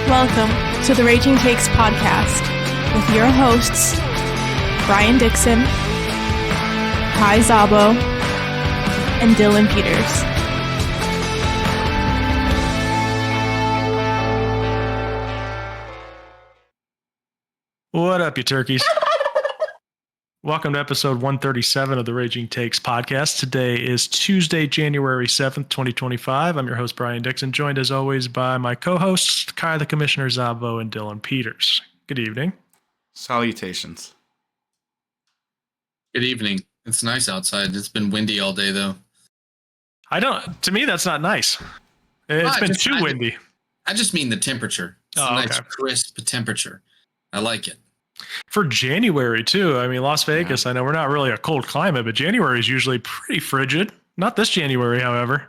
Welcome to the Raging Takes podcast with your hosts, Brian Dixon, Kai Zabo, and Dylan Peters. What up, you turkeys? Welcome to episode 137 of the Raging Takes podcast. Today is Tuesday, January 7th, 2025. I'm your host, Brian Dixon, joined as always by my co-hosts, Kai the Commissioner Zabo and Dylan Peters. Good evening. Salutations. Good evening. It's nice outside. It's been windy all day, though. To me, that's not nice. It's been too windy. I just mean the temperature. It's a nice, crisp temperature. I like it. For January, too. I mean, Las Vegas, I know we're not really a cold climate, but January is usually pretty frigid. Not this January, however.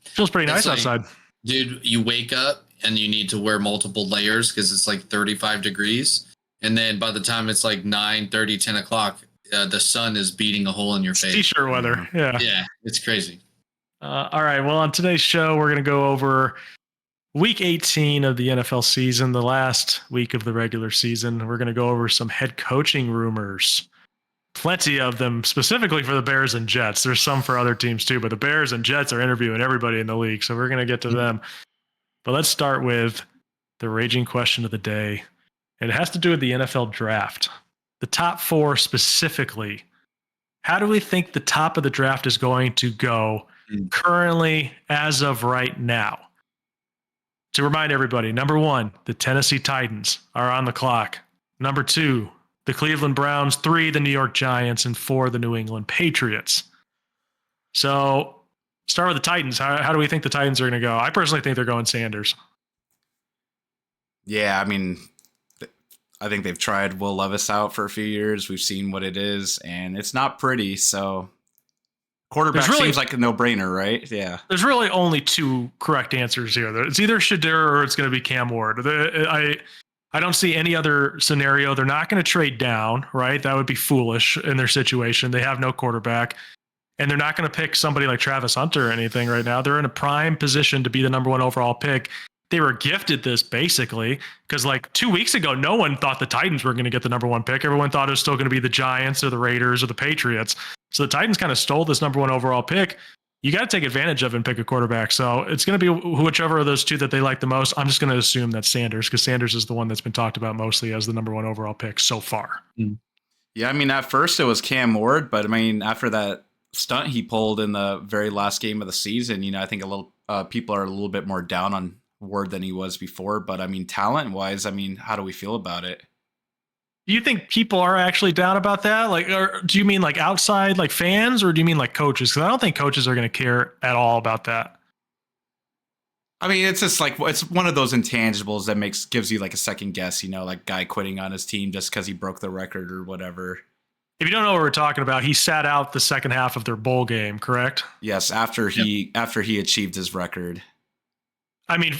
Feels pretty nice outside. Dude, you wake up and you need to wear multiple layers because it's like 35 degrees. And then by the time it's like 9:30, 10 o'clock, the sun is beating a hole in your face. T-shirt weather, yeah. Yeah, it's crazy. All right, well, on today's show, we're going to go over Week 18 of the NFL season, the last week of the regular season. We're going to go over some head coaching rumors. Plenty of them, specifically for the Bears and Jets. There's some for other teams too, but the Bears and Jets are interviewing everybody in the league, so we're going to get to them. But let's start with the raging question of the day. It has to do with the NFL draft. The top four specifically. How do we think the top of the draft is going to go currently as of right now? To remind everybody, number one, the Tennessee Titans are on the clock. Number two, the Cleveland Browns. Three, the New York Giants. And four, the New England Patriots. So start with the Titans. How do we think the Titans are going to go? I personally think they're going Sanders. Yeah, I mean, I think they've tried Will Levis out for a few years. We've seen what it is, and it's not pretty, so quarterback seems like a no-brainer, right? Yeah. There's really only two correct answers here. It's either Shadur or it's going to be Cam Ward. I don't see any other scenario. They're not going to trade down, right? That would be foolish in their situation. They have no quarterback, and they're not going to pick somebody like Travis Hunter or anything right now. They're in a prime position to be the number one overall pick. They were gifted this basically because like 2 weeks ago, no one thought the Titans were going to get the number one pick. Everyone thought it was still going to be the Giants or the Raiders or the Patriots. So the Titans kind of stole this number one overall pick. You got to take advantage of it and pick a quarterback. So it's going to be whichever of those two that they like the most. I'm just going to assume that's Sanders because Sanders is the one that's been talked about mostly as the number one overall pick so far. Yeah, I mean, at first it was Cam Ward, but I mean, after that stunt he pulled in the very last game of the season, you know, I think a little people are a little bit more down on Ward than he was before. But I mean, talent-wise, I mean, how do we feel about it? Do you think people are actually down about that? Like, or do you mean like outside, like fans, or do you mean like coaches? Because I don't think coaches are going to care at all about that. I mean, it's just like it's one of those intangibles that gives you like a second guess. You know, like guy quitting on his team just because he broke the record or whatever. If you don't know what we're talking about, he sat out the second half of their bowl game, correct? Yes, after he achieved his record. I mean,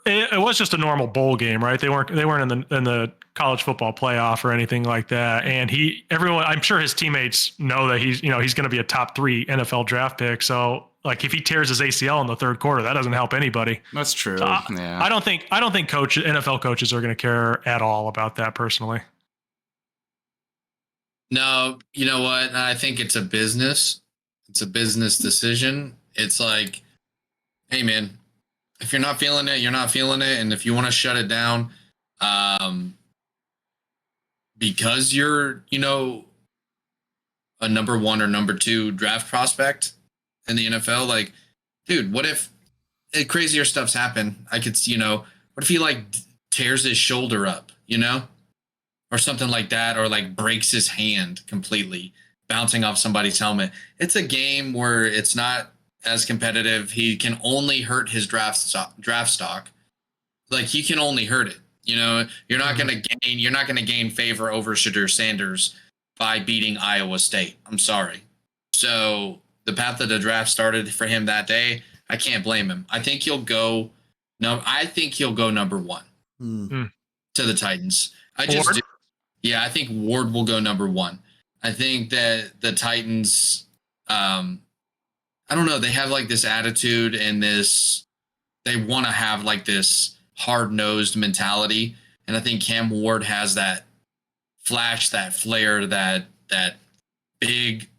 it was just a normal bowl game, right? They weren't in the college football playoff or anything like that. And I'm sure his teammates know that he's going to be a top 3 NFL draft pick. So like if he tears his ACL in the third quarter, that doesn't help anybody. That's true. Yeah. I don't think NFL coaches are going to care at all about that personally. No, you know what? I think it's a business. It's a business decision. It's like, hey man, if you're not feeling it, you're not feeling it. And if you want to shut it down, because you're, you know, a number 1 or number 2 draft prospect in the NFL, like, dude, what if crazier stuff's happen? I could, you know, what if he like tears his shoulder up, you know, or something like that, or like breaks his hand completely, bouncing off somebody's helmet. It's a game where it's not as competitive. He can only hurt his draft stock. Like he can only hurt it. You know, you're not going to gain favor over Shadur Sanders by beating Iowa State. I'm sorry. So the path of the draft started for him that day. I can't blame him. I think he'll go number 1 to the Titans. I think Ward will go number 1. I think that the Titans, I don't know. They have like this attitude and they want to have like this hard-nosed mentality. And I think Cam Ward has that flash, that flair, that big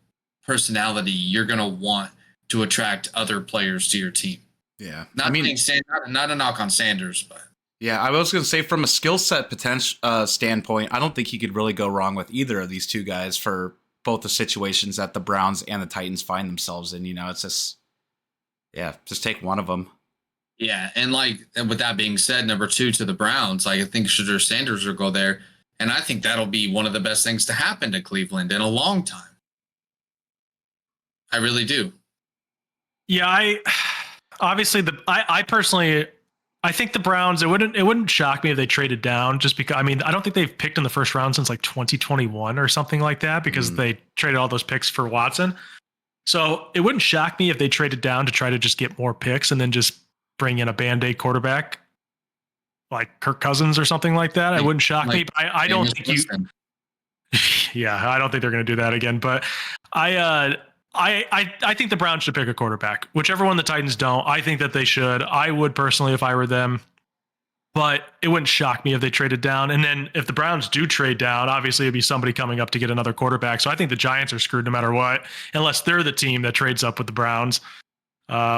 personality you're going to want to attract other players to your team. Yeah. Not a knock on Sanders, but. Yeah, I was going to say from a skill set potential standpoint, I don't think he could really go wrong with either of these two guys for both the situations that the Browns and the Titans find themselves in. It's just, just take one of them. Yeah, and with that being said, number 2 to the Browns, I think Shedeur Sanders will go there, and I think that'll be one of the best things to happen to Cleveland in a long time. I really do. Yeah, I personally, I think the Browns, it wouldn't shock me if they traded down, just because, I don't think they've picked in the first round since 2021 or something like that, because they traded all those picks for Watson. So it wouldn't shock me if they traded down to try to just get more picks and then just bring in a Band-Aid quarterback like Kirk Cousins or something like that. It wouldn't shock me. But I don't think I don't think they're going to do that again. But I think the Browns should pick a quarterback. Whichever one the Titans don't, I think that they should. I would personally if I were them. But it wouldn't shock me if they traded down. And then if the Browns do trade down, obviously it'd be somebody coming up to get another quarterback. So I think the Giants are screwed no matter what, unless they're the team that trades up with the Browns,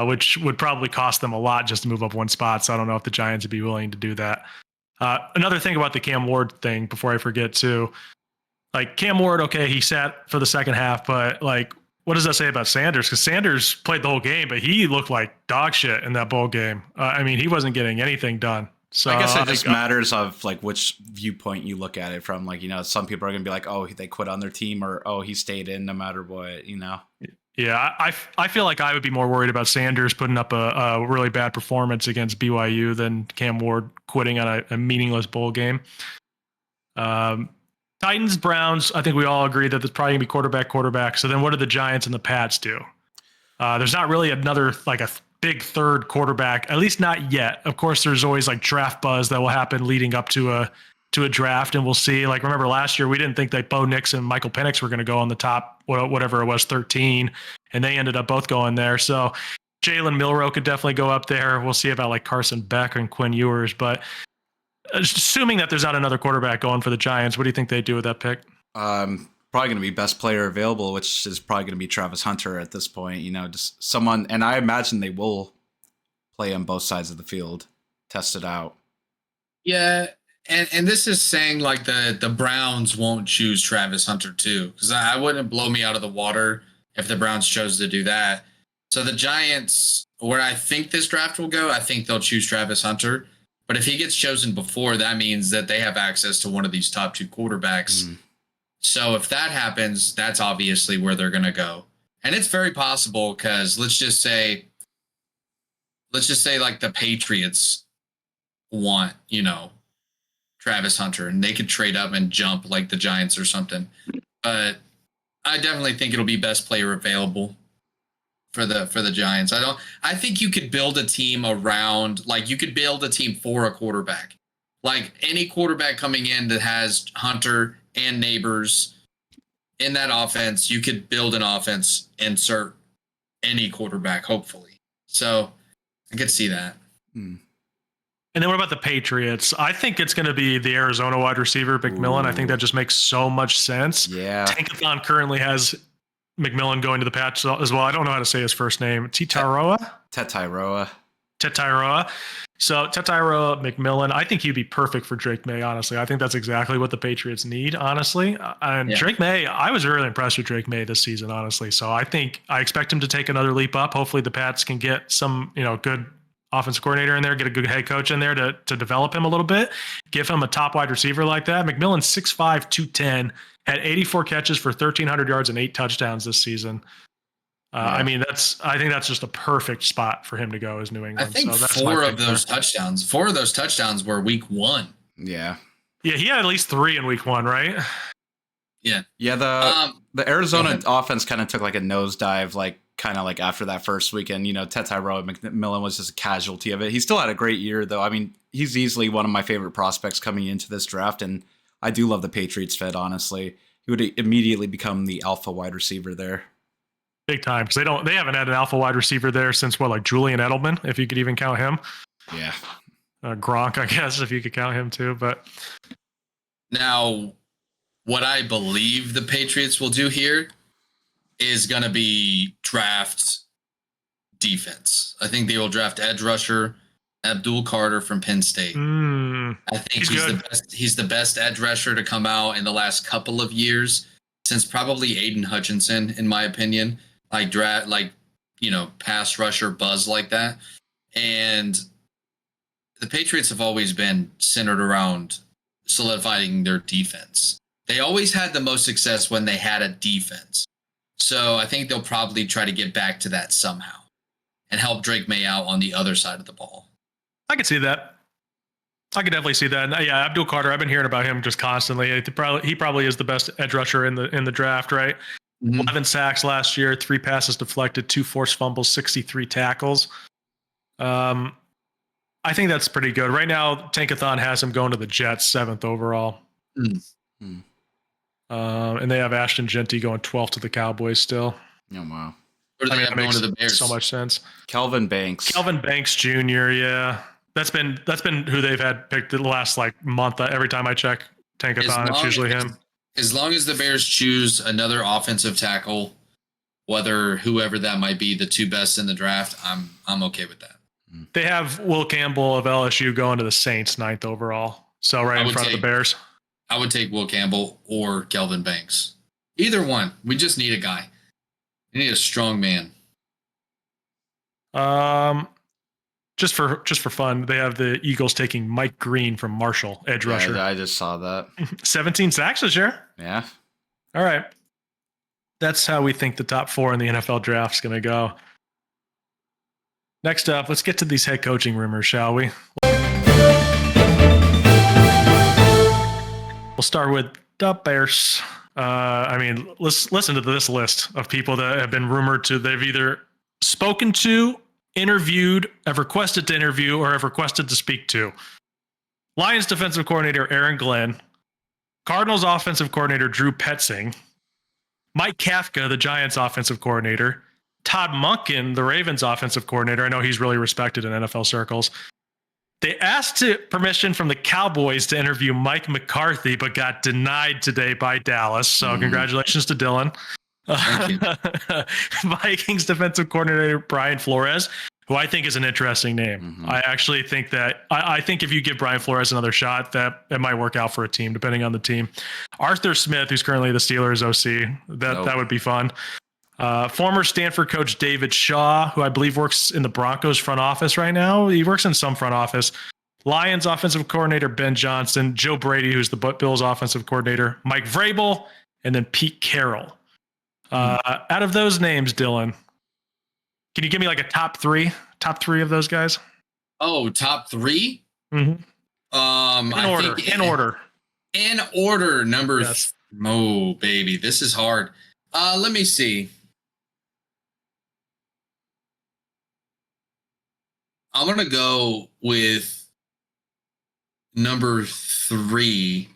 which would probably cost them a lot just to move up one spot. So I don't know if the Giants would be willing to do that. Another thing about the Cam Ward thing, before I forget too, Cam Ward, okay, he sat for the second half, but what does that say about Sanders? Because Sanders played the whole game, but he looked like dog shit in that bowl game. He wasn't getting anything done. So I guess it just matters of which viewpoint you look at it from. Some people are going to be like, oh, they quit on their team, or, oh, he stayed in no matter what, Yeah, I feel like I would be more worried about Sanders putting up a really bad performance against BYU than Cam Ward quitting on a meaningless bowl game. Titans, Browns, I think we all agree that there's probably going to be quarterback. So then what do the Giants and the Pats do? There's not really another a big third quarterback, at least not yet. Of course, there's always draft buzz that will happen leading up to a draft, and we'll see. Remember last year, we didn't think that Bo Nix and Michael Penix were going to go on the top, whatever it was, 13, and they ended up both going there. So Jalen Milroe could definitely go up there. We'll see about Carson Beck and Quinn Ewers, but assuming that there's not another quarterback going for the Giants, what do you think they do with that pick? Probably going to be best player available, which is probably going to be Travis Hunter at this point. Just someone, and I imagine they will play on both sides of the field, test it out. Yeah, and this is saying the Browns won't choose Travis Hunter too, because I wouldn't blow me out of the water if the Browns chose to do that. So the Giants, where I think this draft will go, I think they'll choose Travis Hunter. But if he gets chosen before, that means that they have access to one of these top 2 quarterbacks. So if that happens, that's obviously where they're going to go. And it's very possible because let's just say the Patriots want, Travis Hunter, and they could trade up and jump like the Giants or something. But I definitely think it'll be best player available for the Giants. I think you could build a team around, you could build a team for a quarterback. Any quarterback coming in that has Hunter and Neighbors in that offense, you could build an offense, insert any quarterback, hopefully. So I could see that. And then what about the Patriots? I think it's going to be the Arizona wide receiver, McMillan. I think that just makes so much sense. Yeah. Tankathon currently has McMillan going to the Pats as well. I don't know how to say his first name. Tetaroa? Tetaroa. So Tetaroa McMillan, I think he'd be perfect for Drake May, honestly. I think that's exactly what the Patriots need, honestly. And Drake May, I was really impressed with Drake May this season, honestly. So I expect him to take another leap up. Hopefully the Pats can get some, good offensive coordinator in there, get a good head coach in there to develop him a little bit, give him a top wide receiver like that. McMillan's 6'5", 210, had 84 catches for 1,300 yards and 8 touchdowns this season. I think that's just a perfect spot for him to go as New England. I think so that's 4 of those touchdowns were week 1. Yeah. Yeah, he had at least 3 in week 1, right? Yeah. Yeah, the Arizona offense kind of took a nosedive, after that first weekend. Tetaroa McMillan was just a casualty of it. He still had a great year, though. He's easily one of my favorite prospects coming into this draft, and I do love the Patriots fit, honestly. He would immediately become the alpha wide receiver there. Big time, because they haven't had an alpha wide receiver there since Julian Edelman, if you could even count him. Yeah. Gronk, I guess, if you could count him too. But Now, what I believe the Patriots will do here is going to be draft defense. I think they will draft edge rusher Abdul Carter from Penn State. I think he's the best edge rusher to come out in the last couple of years, since probably Aiden Hutchinson, in my opinion. Pass rusher buzz like that. And the Patriots have always been centered around solidifying their defense. They always had the most success when they had a defense. So I think they'll probably try to get back to that somehow and help Drake May out on the other side of the ball. I could see that. I could definitely see that. And yeah, Abdul Carter, I've been hearing about him just constantly. He probably is the best edge rusher in the draft, right? Mm-hmm. 11 sacks last year, 3 passes deflected, 2 forced fumbles, 63 tackles. I think that's pretty good. Right now, Tankathon has him going to the Jets, 7th overall. Mm-hmm. And they have Ashton Genty going 12th to the Cowboys still. Oh, wow. Or do they have going to the Bears? So much sense. Kelvin Banks Jr., yeah. That's been who they've had picked the last month. Every time I check Tankathon, it's usually him. As long as the Bears choose another offensive tackle, whoever that might be, the 2 best in the draft, I'm okay with that. They have Will Campbell of LSU going to the Saints 9th overall. So in front of the Bears. I would take Will Campbell or Kelvin Banks. Either one. We just need a guy. We need a strong man. Just for fun, they have the Eagles taking Mike Green from Marshall, edge rusher. I just saw that. 17 sacks this year. Yeah. All right. That's how we think the top 4 in the NFL draft is going to go. Next up, let's get to these head coaching rumors, shall we? We'll start with the Bears. Let's listen to this list of people that have been rumored to. They've either spoken to, interviewed, have requested to interview, or have requested to speak to. Lions defensive coordinator Aaron Glenn, Cardinals offensive coordinator Drew Petzing, Mike Kafka, the Giants offensive coordinator, Todd Monken, the Ravens offensive coordinator. I know he's really respected in NFL circles. They asked permission from the Cowboys to interview Mike McCarthy, but got denied today by Dallas. So congratulations to Dylan. Vikings defensive coordinator Brian Flores, who I think is an interesting name. Mm-hmm. I actually think that I think if you give Brian Flores another shot, that it might work out for a team, depending on the team. Arthur Smith, who's currently the Steelers OC, that would be fun. Former Stanford coach David Shaw, who I believe works in the Broncos front office right now. He works in some front office. Lions offensive coordinator Ben Johnson, Joe Brady, who's the Bills offensive coordinator, Mike Vrabel, and then Pete Carroll. Out of those names, Dylan, can you give me a top three of those guys? Oh, top 3? Mm-hmm. In order. In order, number. Yes. Oh, baby, this is hard. Let me see. I'm gonna go with number 3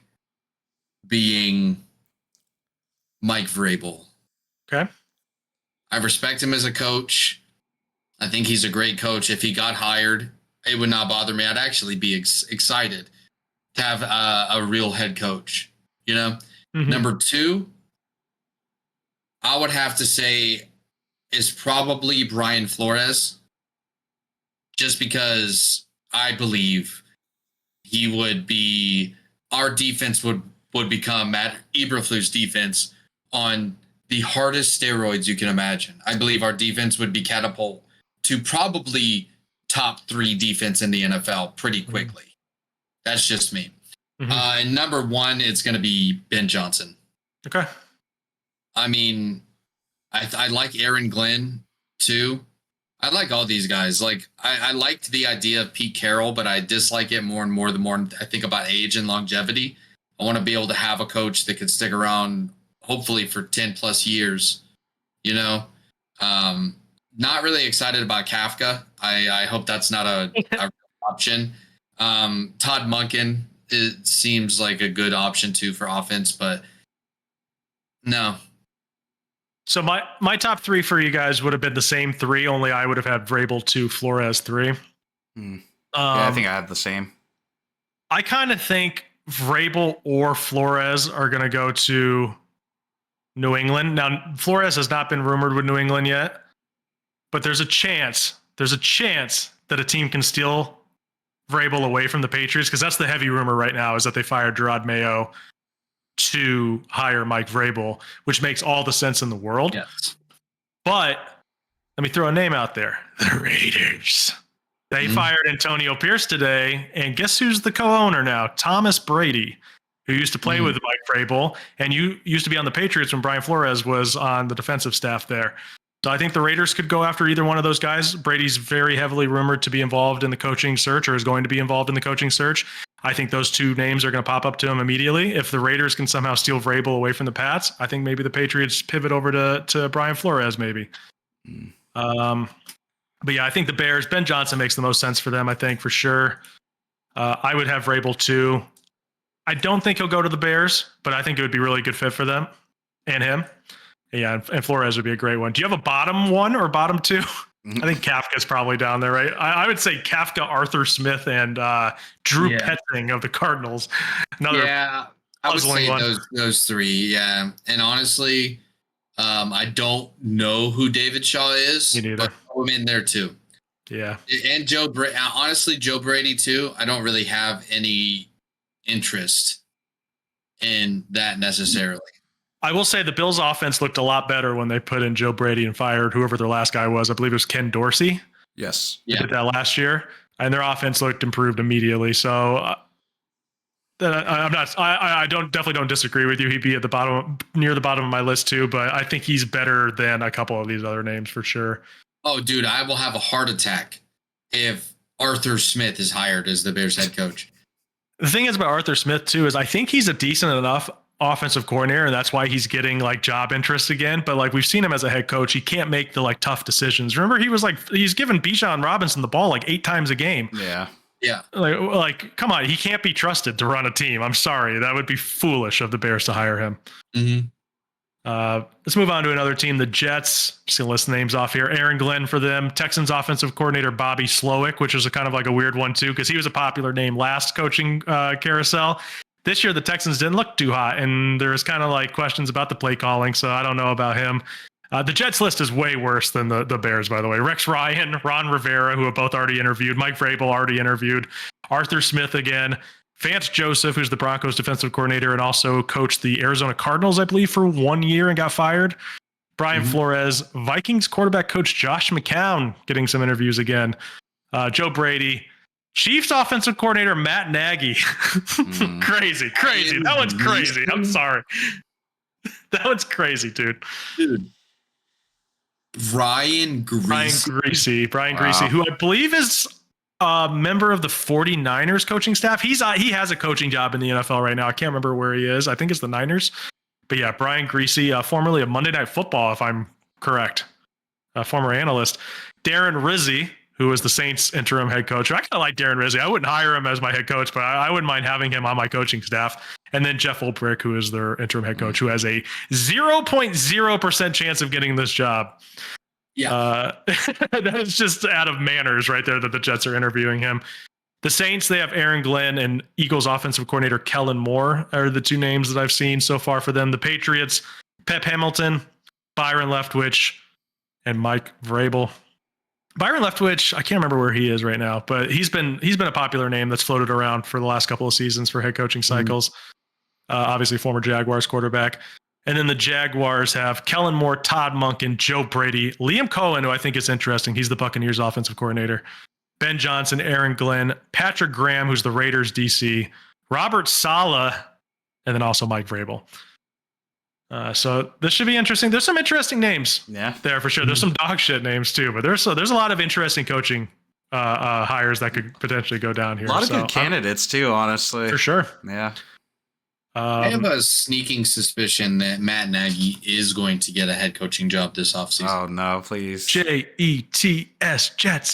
being Mike Vrabel. Okay. I respect him as a coach. I think he's a great coach. If he got hired, it would not bother me. I'd actually be excited to have a real head coach. Mm-hmm. Number 2, I would have to say is probably Brian Flores, just because I believe our defense would become Matt Eberflus's defense on the hardest steroids you can imagine. I believe our defense would be catapult to probably top 3 defense in the NFL pretty quickly. Mm-hmm. That's just me. Mm-hmm. And number 1, it's going to be Ben Johnson. Okay. I mean, I like Aaron Glenn too. I like all these guys. I liked the idea of Pete Carroll, but I dislike it more and more the more I think about age and longevity. I want to be able to have a coach that could stick around, hopefully for 10 plus years. Not really excited about Kafka. I hope that's not a option. Todd Monken, it seems like a good option too for offense, but no. So my top 3 for you guys would have been the same 3, only I would have had Vrabel 2, Flores 3. Yeah, I think I have the same. I kind of think Vrabel or Flores are going to go to New England. Now, Flores has not been rumored with New England yet, but there's a chance that a team can steal Vrabel away from the Patriots, because that's the heavy rumor right now, is that they fired Gerard Mayo to hire Mike Vrabel, which makes all the sense in the world. Yes. But let me throw a name out there. The Raiders. They fired Antonio Pierce today, and guess who's the co-owner now? Thomas Brady, who used to play with Mike Vrabel, and you used to be on the Patriots when Brian Flores was on the defensive staff there. So I think the Raiders could go after either one of those guys. Brady's very heavily rumored to be involved in the coaching search, or is going to be involved in the coaching search. I think those two names are going to pop up to him immediately. If the Raiders can somehow steal Vrabel away from the Pats, I think maybe the Patriots pivot over to Brian Flores maybe. But yeah, I think the Bears, Ben Johnson makes the most sense for them, I think, for sure. I would have Vrabel too. I don't think he'll go to the Bears, but I think it would be a really good fit for them and him. Yeah, and Flores would be a great one. Do you have a bottom one or bottom two? I think Kafka's probably down there, right? I would say Kafka, Arthur Smith, and Drew Petting of the Cardinals. I would say those three, yeah. And honestly, I don't know who David Shaw is, but I'm in there too. Yeah. And Joe Brady. Honestly, Joe Brady too. I don't really have any interest in that necessarily. I will say the Bills' offense looked a lot better when they put in Joe Brady and fired whoever their last guy was. I believe it was Ken Dorsey. Yes. They did that last year, and their offense looked improved immediately. So I definitely don't disagree with you. He'd be at the bottom, near the bottom of my list too. But I think he's better than a couple of these other names for sure. Oh, dude, I will have a heart attack if Arthur Smith is hired as the Bears head coach. The thing is about Arthur Smith too is I think he's a decent enough offensive coordinator, and that's why he's getting like job interest again. But like we've seen him as a head coach, he can't make the like tough decisions. Remember, he's given Bijan Robinson the ball like 8 times a game. Yeah. Yeah. Like, come on, he can't be trusted to run a team. I'm sorry, that would be foolish of the Bears to hire him. Let's move on to another team, the Jets. Just gonna list names off here. Aaron Glenn for them. Texans offensive coordinator Bobby Slowick, which is a kind of like a weird one too, because he was a popular name last coaching carousel. This year, the Texans didn't look too hot, and there's kind of like questions about the play calling, so I don't know about him. The Jets list is way worse than the Bears, by the way. Rex Ryan, Ron Rivera, who have both already interviewed, Mike Vrabel already interviewed, Arthur Smith again, Vance Joseph, who's the Broncos defensive coordinator and also coached the Arizona Cardinals, I believe, for 1 year and got fired. Brian Flores, Vikings quarterback coach Josh McCown getting some interviews again. Joe Brady, Chiefs offensive coordinator Matt Nagy. Crazy. That one's crazy. I'm sorry. That one's crazy, dude. Brian Greasy, who I believe is a member of the 49ers coaching staff. He has a coaching job in the NFL right now. I can't remember where he is. I think it's the Niners. But yeah, Brian Greasy, formerly of Monday Night Football, if I'm correct, a former analyst. Darren Rizzi, who was the Saints interim head coach. I kind of like Darren Rizzi. I wouldn't hire him as my head coach, but I wouldn't mind having him on my coaching staff. And then Jeff Ulbrich, who is their interim head coach, who has a 0.0% chance of getting this job. Yeah. That is just out of manners right there that the Jets are interviewing him. The Saints, they have Aaron Glenn and Eagles offensive coordinator Kellen Moore are the two names that I've seen so far for them. The Patriots, Pep Hamilton, Byron Leftwich, and Mike Vrabel. Byron Leftwich, I can't remember where he is right now, but he's been a popular name that's floated around for the last couple of seasons for head coaching cycles. Obviously, former Jaguars quarterback. And then the Jaguars have Kellen Moore, Todd Monken, Joe Brady, Liam Cohen, who I think is interesting. He's the Buccaneers offensive coordinator. Ben Johnson, Aaron Glenn, Patrick Graham, who's the Raiders DC, Robert Saleh, and then also Mike Vrabel. So this should be interesting. There's some interesting names there for sure. There's some dog shit names too, but there's a lot of interesting coaching hires that could potentially go down here. A lot of good candidates too, honestly. For sure. Yeah. I have a sneaking suspicion that Matt Nagy is going to get a head coaching job this offseason. Oh, no, please. Jets, Jets.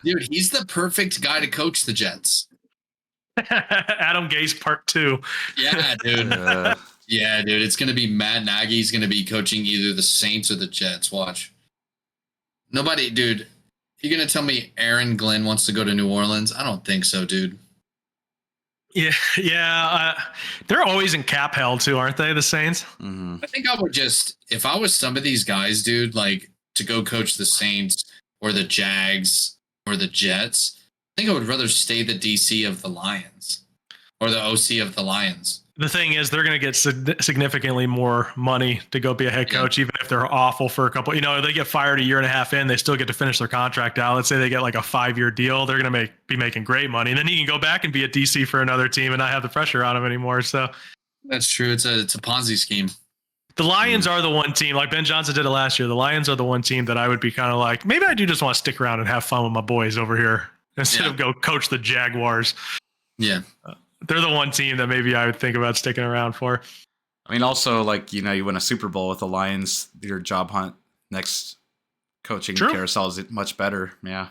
Dude, he's the perfect guy to coach the Jets. Adam Gase Part 2. Yeah, dude. Yeah, dude. It's going to be Matt Nagy. He's going to be coaching either the Saints or the Jets. Watch. Nobody, dude. You're going to tell me Aaron Glenn wants to go to New Orleans? I don't think so, dude. Yeah. They're always in cap hell too, aren't they? The Saints. Mm-hmm. I think I would if I was some of these guys, dude, like to go coach the Saints or the Jags or the Jets, I think I would rather stay the DC of the Lions or the OC of the Lions. The thing is, they're going to get significantly more money to go be a head coach, even if they're awful for a couple. They get fired a year and a half in, they still get to finish their contract out. Let's say they get like a 5-year deal, they're going to be making great money, and then he can go back and be a DC for another team and not have the pressure on him anymore. So that's true. It's a Ponzi scheme. The Lions are the one team, like Ben Johnson did it last year. The Lions are the one team that I would be kind of like, maybe I do just want to stick around and have fun with my boys over here instead of go coach the Jaguars. Yeah. They're the one team that maybe I would think about sticking around for. I mean, also, like, you win a Super Bowl with the Lions, your job hunt next coaching carousel is much better. Yeah.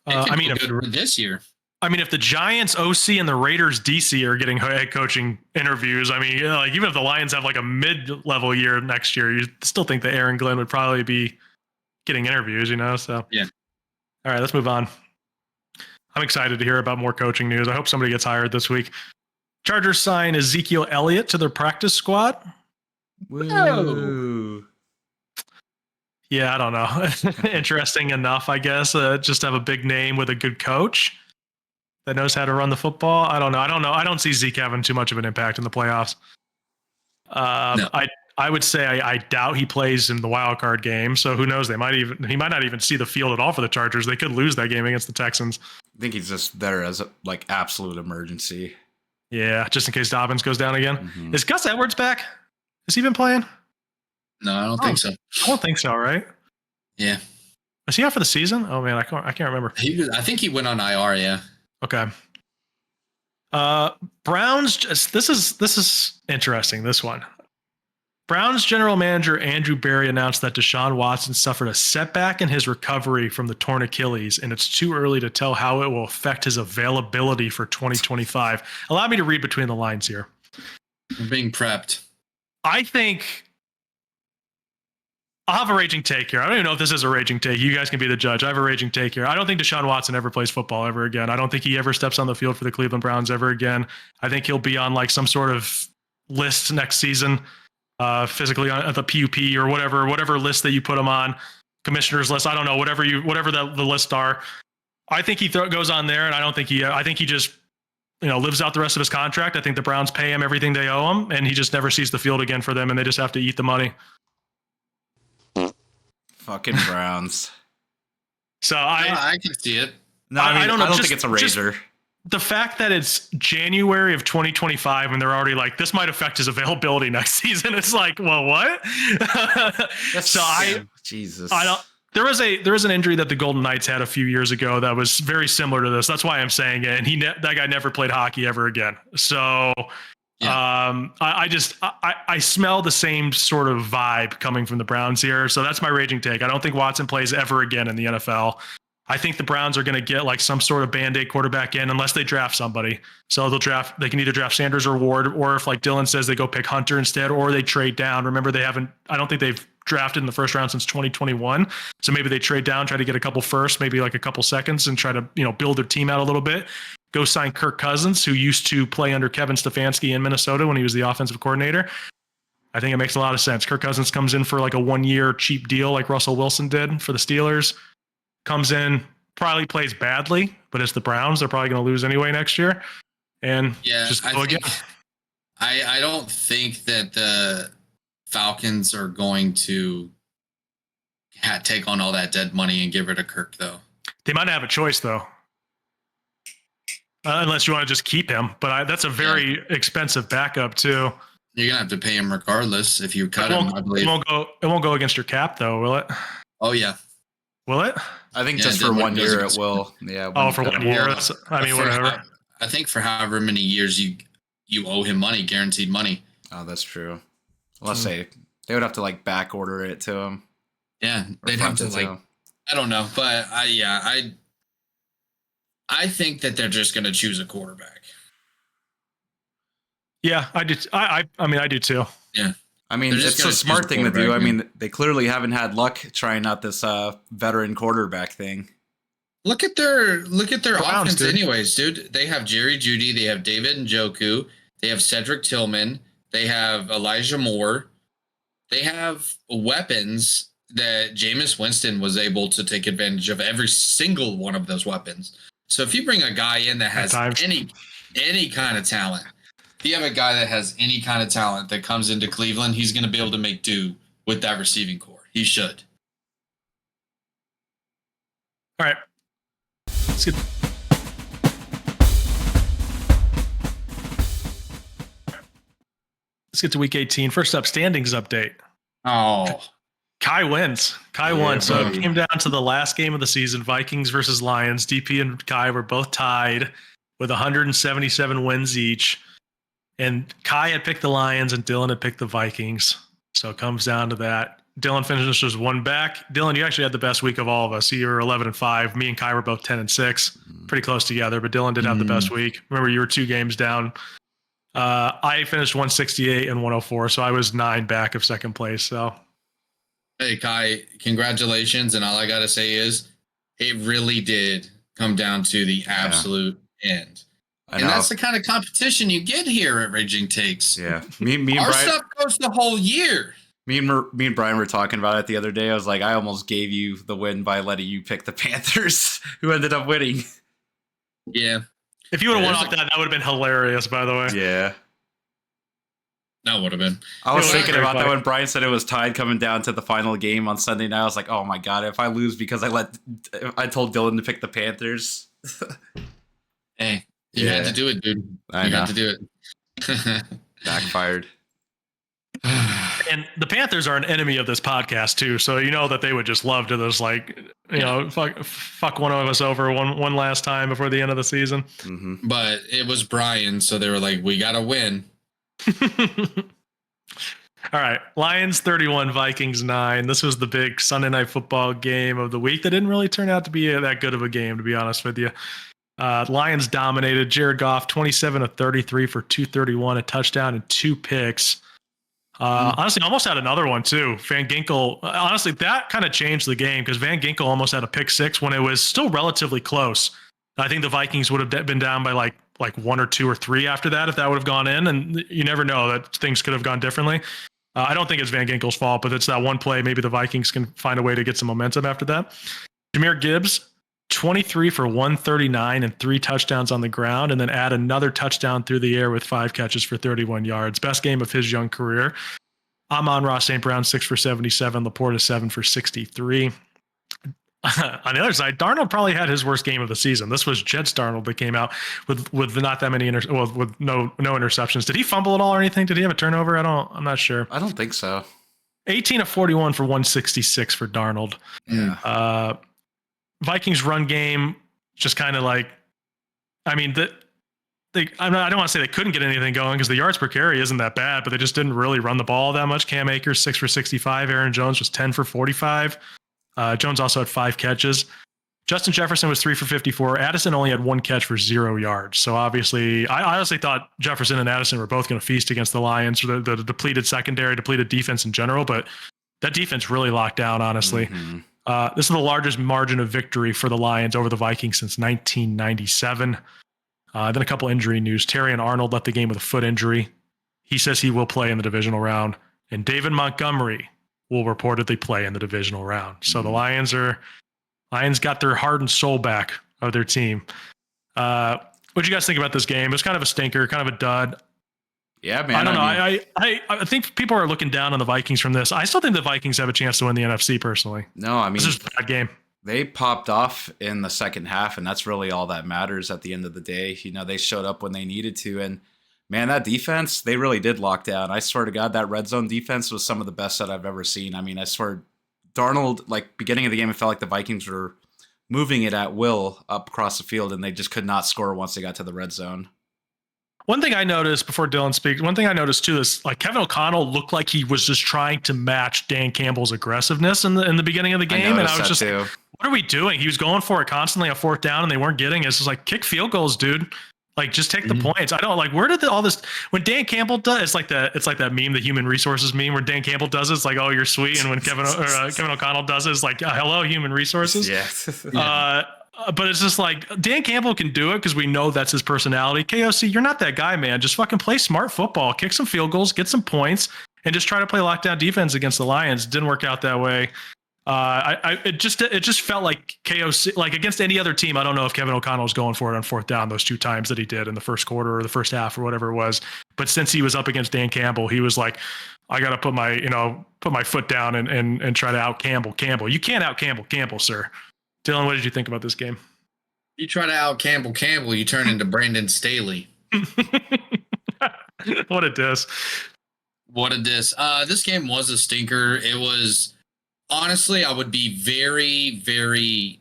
I mean, this year. I mean, if the Giants OC and the Raiders DC are getting head coaching interviews, I mean, like, even if the Lions have like a mid-level year next year, you still think that Aaron Glenn would probably be getting interviews, So yeah. All right, let's move on. I'm excited to hear about more coaching news. I hope somebody gets hired this week. Chargers sign Ezekiel Elliott to their practice squad. Whoa. Yeah, I don't know. Interesting enough, I guess. Just have a big name with a good coach that knows how to run the football. I don't know. I don't see Zeke having too much of an impact in the playoffs. No. I would say I doubt he plays in the wild card game. So who knows? He might not even see the field at all for the Chargers. They could lose that game against the Texans. I think he's just there as a, like, absolute emergency. Yeah, just in case Dobbins goes down again. Mm-hmm. Is Gus Edwards back? Has he been playing? No, I don't think so. I don't think so, right? Yeah. Is he out for the season? Oh man, I can't remember. I think he went on IR. Yeah. Okay. Browns. This is interesting. This one. Browns general manager Andrew Berry announced that Deshaun Watson suffered a setback in his recovery from the torn Achilles, and it's too early to tell how it will affect his availability for 2025. Allow me to read between the lines here. I'm being prepped. I think I'll have a raging take here. I don't even know if this is a raging take. You guys can be the judge. I have a raging take here. I don't think Deshaun Watson ever plays football ever again. I don't think he ever steps on the field for the Cleveland Browns ever again. I think he'll be on like some sort of list next season. Physically on the PUP or whatever list that you put him on, commissioner's list. I don't know, whatever the lists are. I think he goes on there, and I think he just lives out the rest of his contract. I think the Browns pay him everything they owe him, and he just never sees the field again for them, and they just have to eat the money. Fucking Browns. So I can see it. No, I don't know. I don't think think it's a razor. The fact that it's January of 2025 and they're already like, this might affect his availability next season. It's like, well, what? Jesus. There was an injury that the Golden Knights had a few years ago that was very similar to this. That's why I'm saying it. And that guy never played hockey ever again. So yeah. I smell the same sort of vibe coming from the Browns here. So that's my raging take. I don't think Watson plays ever again in the NFL. I think the Browns are going to get like some sort of Band-Aid quarterback in unless they draft somebody. So they can either draft Sanders or Ward, or if like Dylan says, they go pick Hunter instead, or they trade down. Remember, I don't think they've drafted in the first round since 2021. So maybe they trade down, try to get a couple firsts, maybe like a couple seconds, and try to, build their team out a little bit. Go sign Kirk Cousins, who used to play under Kevin Stefanski in Minnesota when he was the offensive coordinator. I think it makes a lot of sense. Kirk Cousins comes in for like a 1-year cheap deal like Russell Wilson did for the Steelers. Comes in, probably plays badly, but it's the Browns. They're probably going to lose anyway next year. And just go again. I don't think that the Falcons are going to take on all that dead money and give it to Kirk, though. They might have a choice, though. Unless you want to just keep him. But that's a very expensive backup, too. You're going to have to pay him regardless if you cut him, I believe. It won't go against your cap, though, will it? Oh, yeah. Will it? I think just for 1 year it will. Yeah. For 1 year. Whatever. I think for however many years you owe him money, guaranteed money. Oh, that's true. Unless they would have to like back order it to him. Yeah, they'd have to like. I don't know, but I think that they're just going to choose a quarterback. Yeah, I do. I do too. Yeah. I mean, They're just it's a gonna smart choose a thing to do. I quarterback, mean, they clearly haven't had luck trying out this veteran quarterback thing. Look at their Browns, offense, dude. anyways, dude. They have Jerry Jeudy, they have David Njoku, they have Cedric Tillman, they have Elijah Moore, they have weapons that Jameis Winston was able to take advantage of every single one of those weapons. So if you bring a guy in that has any kind of talent, if you have a guy that has any kind of talent that comes into Cleveland, he's going to be able to make do with that receiving core. He should. All right. Let's get to week 18. First up, standings update. Oh, Kai wins. Kai won. So it came down to the last game of the season, Vikings versus Lions. DP and Kai were both tied with 177 wins each. And Kai had picked the Lions and Dylan had picked the Vikings. So it comes down to that. Dylan finishes one back. Dylan, you actually had the best week of all of us. You were 11-5. Me and Kai were both 10-6. Pretty close together, but Dylan did have the best week. Remember, you were 2 games down. I finished 168 and 104, so I was 9 back of second place. So, hey, Kai, congratulations. And all I got to say is it really did come down to the absolute end. And that's the kind of competition you get here at Raging Takes. Yeah. Me and Our Brian, stuff goes the whole year. Me and Brian were talking about it the other day. I was like, I almost gave you the win by letting you pick the Panthers, who ended up winning. Yeah. If you would have won off that would have been hilarious, by the way. Yeah. That would have been. I was thinking about that when Brian said it was tied coming down to the final game on Sunday night. I was like, oh my God, if I lose because I told Dylan to pick the Panthers. Hey, you had to do it, dude. You had to do it. Backfired. And the Panthers are an enemy of this podcast too, so you know that they would just love to just fuck one of us over one last time before the end of the season. Mm-hmm. But it was Brian, so they were like, "We gotta win." All right, Lions 31, Vikings 9. This was the big Sunday night football game of the week that didn't really turn out to be that good of a game, to be honest with you. Lions dominated. Jared Goff 27 of 33 for 231, a touchdown and 2 picks. Honestly, almost had another one too. Van Ginkel, honestly, that kind of changed the game because Van Ginkel almost had a pick 6 when it was still relatively close. I think the Vikings would have been down by like 1 or 2 or 3 after that if that would have gone in, and you never know that things could have gone differently. I don't think it's Van Ginkel's fault, but it's that one play. Maybe the Vikings can find a way to get some momentum after that. Jahmyr Gibbs, 23 for 139 and 3 touchdowns on the ground, and then add another touchdown through the air with 5 catches for 31 yards. Best game of his young career. Amon-Ra St. Brown, 6 for 77. Laporta, 7 for 63. On the other side, Darnold probably had his worst game of the season. This was Jets Darnold that came out with not that many with no interceptions. Did he fumble at all or anything? Did he have a turnover? I'm not sure. I don't think so. 18 of 41 for 166 for Darnold. Yeah. Vikings run game just kind of like, I mean, I don't want to say they couldn't get anything going because the yards per carry isn't that bad, but they just didn't really run the ball that much. Cam Akers 6 for 65. Aaron Jones was 10 for 45. Jones also had 5 catches. Justin Jefferson was 3 for 54. Addison only had 1 catch for 0 yards. So obviously, I honestly thought Jefferson and Addison were both going to feast against the Lions, the depleted secondary, depleted defense in general. But that defense really locked down, honestly. Mm-hmm. This is the largest margin of victory for the Lions over the Vikings since 1997. Then a couple injury news. Terrion Arnold left the game with a foot injury. He says he will play in the divisional round. And David Montgomery will reportedly play in the divisional round. So the Lions got their heart and soul back of their team. What do you guys think about this game? It was kind of a stinker, kind of a dud. Yeah, man. I don't know. I think people are looking down on the Vikings from this. I still think the Vikings have a chance to win the NFC personally. No, I mean, this is a bad game. They popped off in the second half, and that's really all that matters at the end of the day. You know, they showed up when they needed to, and man, that defense, they really did lock down. I swear to God, that red zone defense was some of the best that I've ever seen. I mean, I swear, Darnold, like, beginning of the game, it felt like the Vikings were moving it at will up across the field, and they just could not score once they got to the red zone. One thing I noticed before Dylan speaks, one thing I noticed too is like Kevin O'Connell looked like he was just trying to match Dan Campbell's aggressiveness in the beginning of the game. And I was just like, what are we doing? He was going for it constantly on 4th down and they weren't getting it. It's just like, kick field goals, dude. Like, just take the points. I don't like. Where did all this? When Dan Campbell does, it's like that meme, the human resources meme, where Dan Campbell does it, it's like, oh, you're sweet, and when Kevin O'Connell does it, it's like, hello, human resources. Yeah. But it's just like Dan Campbell can do it because we know that's his personality. KOC, you're not that guy, man. Just fucking play smart football, kick some field goals, get some points, and just try to play lockdown defense against the Lions. It didn't work out that way. It just felt like KOC, like against any other team. I don't know if Kevin O'Connell was going for it on fourth down those 2 times that he did in the first quarter or the first half or whatever it was. But since he was up against Dan Campbell, he was like, I got to put my foot down and try to out Campbell. You can't out Campbell, sir. Dylan, what did you think about this game? You try to out Campbell, you turn into Brandon Staley. What a diss. What a diss. This game was a stinker. It was, honestly, I would be very, very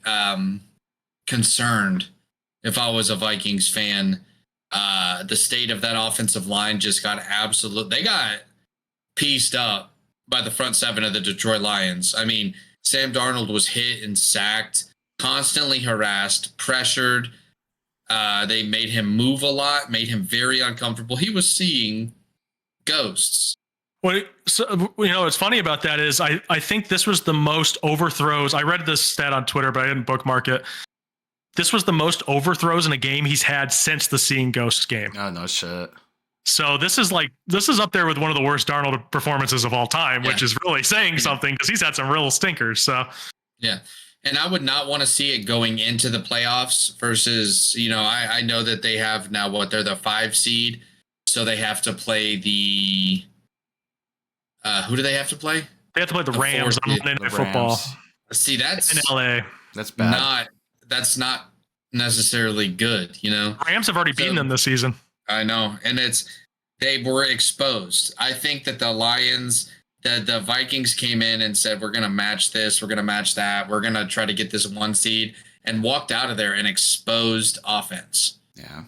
concerned if I was a Vikings fan. The state of that offensive line just got they got pieced up by the front 7 of the Detroit Lions. I mean, Sam Darnold was hit and sacked, constantly harassed, pressured. They made him move a lot, made him very uncomfortable. He was seeing ghosts. Well, so, what's funny about that is I think this was the most overthrows. I read this stat on Twitter, but I didn't bookmark it. This was the most overthrows in a game he's had since the Seeing Ghosts game. Oh, no shit. So this is up there with one of the worst Darnold performances of all time, which is really saying something because he's had some real stinkers. So yeah. And I would not want to see it going into the playoffs versus, I know that they have now they're the 5 seed. So they have to play the, who do they have to play? They have to play the Rams on Monday Night Football. See, that's in LA. That's bad. That's not necessarily good, Rams have already beaten them this season. I know. And they were exposed. I think that the Lions, the Vikings came in and said, we're going to match this. We're going to match that. We're going to try to get this 1 seed, and walked out of there an exposed offense. Yeah.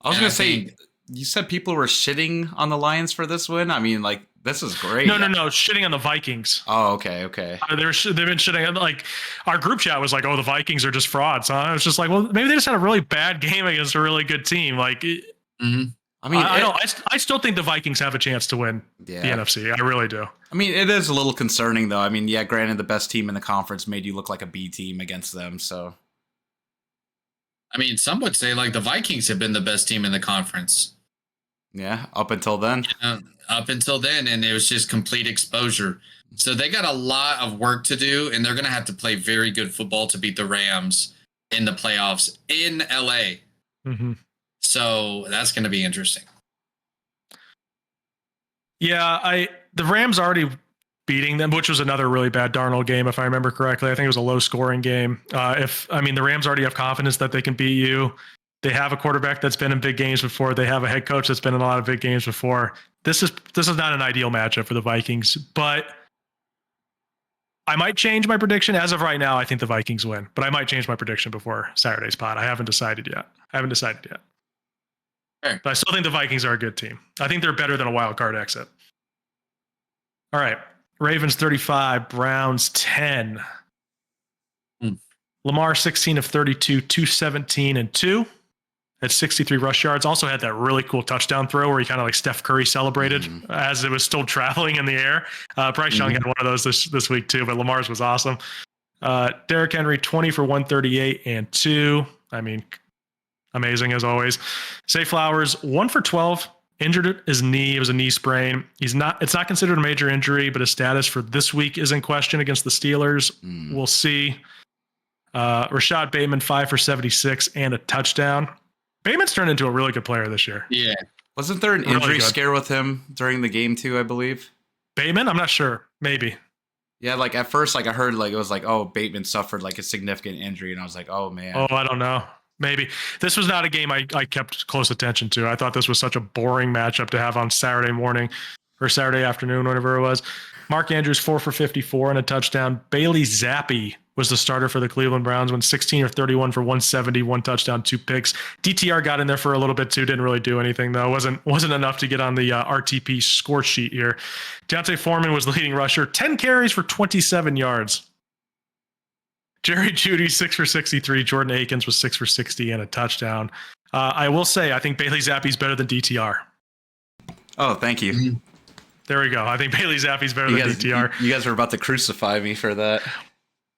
I was going to say, you said people were shitting on the Lions for this win. I mean, like, this is great. No, shitting on the Vikings. Oh, okay. They've been shitting. Like, our group chat was like, "Oh, the Vikings are just frauds." Huh? I was just like, "Well, maybe they just had a really bad game against a really good team." Like, I mean, I still think the Vikings have a chance to win the NFC. I really do. I mean, it is a little concerning, though. I mean, yeah, granted, the best team in the conference made you look like a B team against them. So, I mean, some would say like the Vikings have been the best team in the conference. Yeah, up until then. And it was just complete exposure. So they got a lot of work to do, and they're going to have to play very good football to beat the Rams in the playoffs in LA. Mm-hmm. So that's going to be interesting. Yeah, the Rams already beating them, which was another really bad Darnold game, if I remember correctly. I think it was a low-scoring game. The Rams already have confidence that they can beat you. They have a quarterback that's been in big games before. They have a head coach that's been in a lot of big games before. This is not an ideal matchup for the Vikings, but I might change my prediction. As of right now, I think the Vikings win, but I might change my prediction before Saturday's pod. I haven't decided yet. Sure. But I still think the Vikings are a good team. I think they're better than a wild card exit. All right. Ravens 35, Browns 10. Lamar 16 of 32, 217 and 2. Had 63 rush yards. Also had that really cool touchdown throw where he kind of like Steph Curry celebrated as it was still traveling in the air. Bryce Young had one of those this week too, but Lamar's was awesome. Derrick Henry 20 for 138 and 2. I mean, amazing as always. Zay Flowers 1 for 12. Injured his knee. It was a knee sprain. It's not considered a major injury, but his status for this week is in question against the Steelers. We'll see. Rashad Bateman 5 for 76 and a touchdown. Bateman's turned into a really good player this year. Yeah. Wasn't there an injury scare with him during the game too, I believe? Bateman? I'm not sure. Maybe. Yeah, like at first, like I heard like it was like, oh, Bateman suffered like a significant injury, and I was like, oh man. Oh, I don't know. Maybe. This was not a game I kept close attention to. I thought this was such a boring matchup to have on Saturday morning or Saturday afternoon, whatever it was. Mark Andrews 4 for 54 and a touchdown. Bailey Zappi was the starter for the Cleveland Browns, went 16 or 31 for 170, 1 touchdown, 2 picks. DTR got in there for a little bit too, didn't really do anything though. Wasn't enough to get on the RTP score sheet here. Deontay Foreman was the leading rusher, 10 carries for 27 yards. Jerry Jeudy 6 for 63. Jordan Akins was 6 for 60 and a touchdown. I will say, I think Bailey Zappi's better than DTR. Oh, thank you. Mm-hmm. There we go. I think Bailey Zappi's better than DTR. You guys were about to crucify me for that.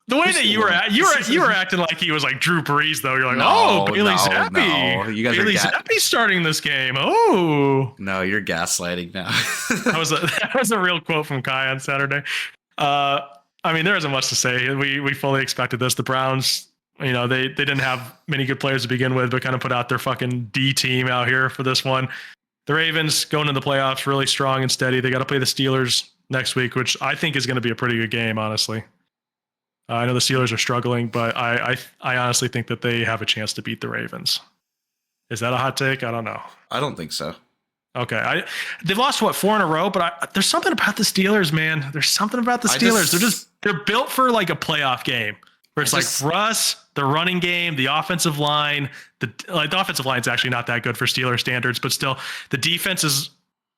The way that you were acting like he was like Drew Brees, though. You're like, Bailey Zappi. No. You guys Bailey Zappi's starting this game. Oh, no, you're gaslighting now. that was a real quote from Kai on Saturday. I mean, there isn't much to say. We fully expected this. The Browns, they didn't have many good players to begin with, but kind of put out their fucking D team out here for this one. The Ravens going into the playoffs really strong and steady. They got to play the Steelers next week, which I think is going to be a pretty good game, honestly. I know the Steelers are struggling, but I honestly think that they have a chance to beat the Ravens. Is that a hot take? I don't know. I don't think so. Okay. They've lost, 4 in a row, but there's something about the Steelers, man. There's something about the Steelers. They're built for like a playoff game where it's like Russ, the running game, the offensive line. The offensive line is actually not that good for Steelers standards, but still the defense is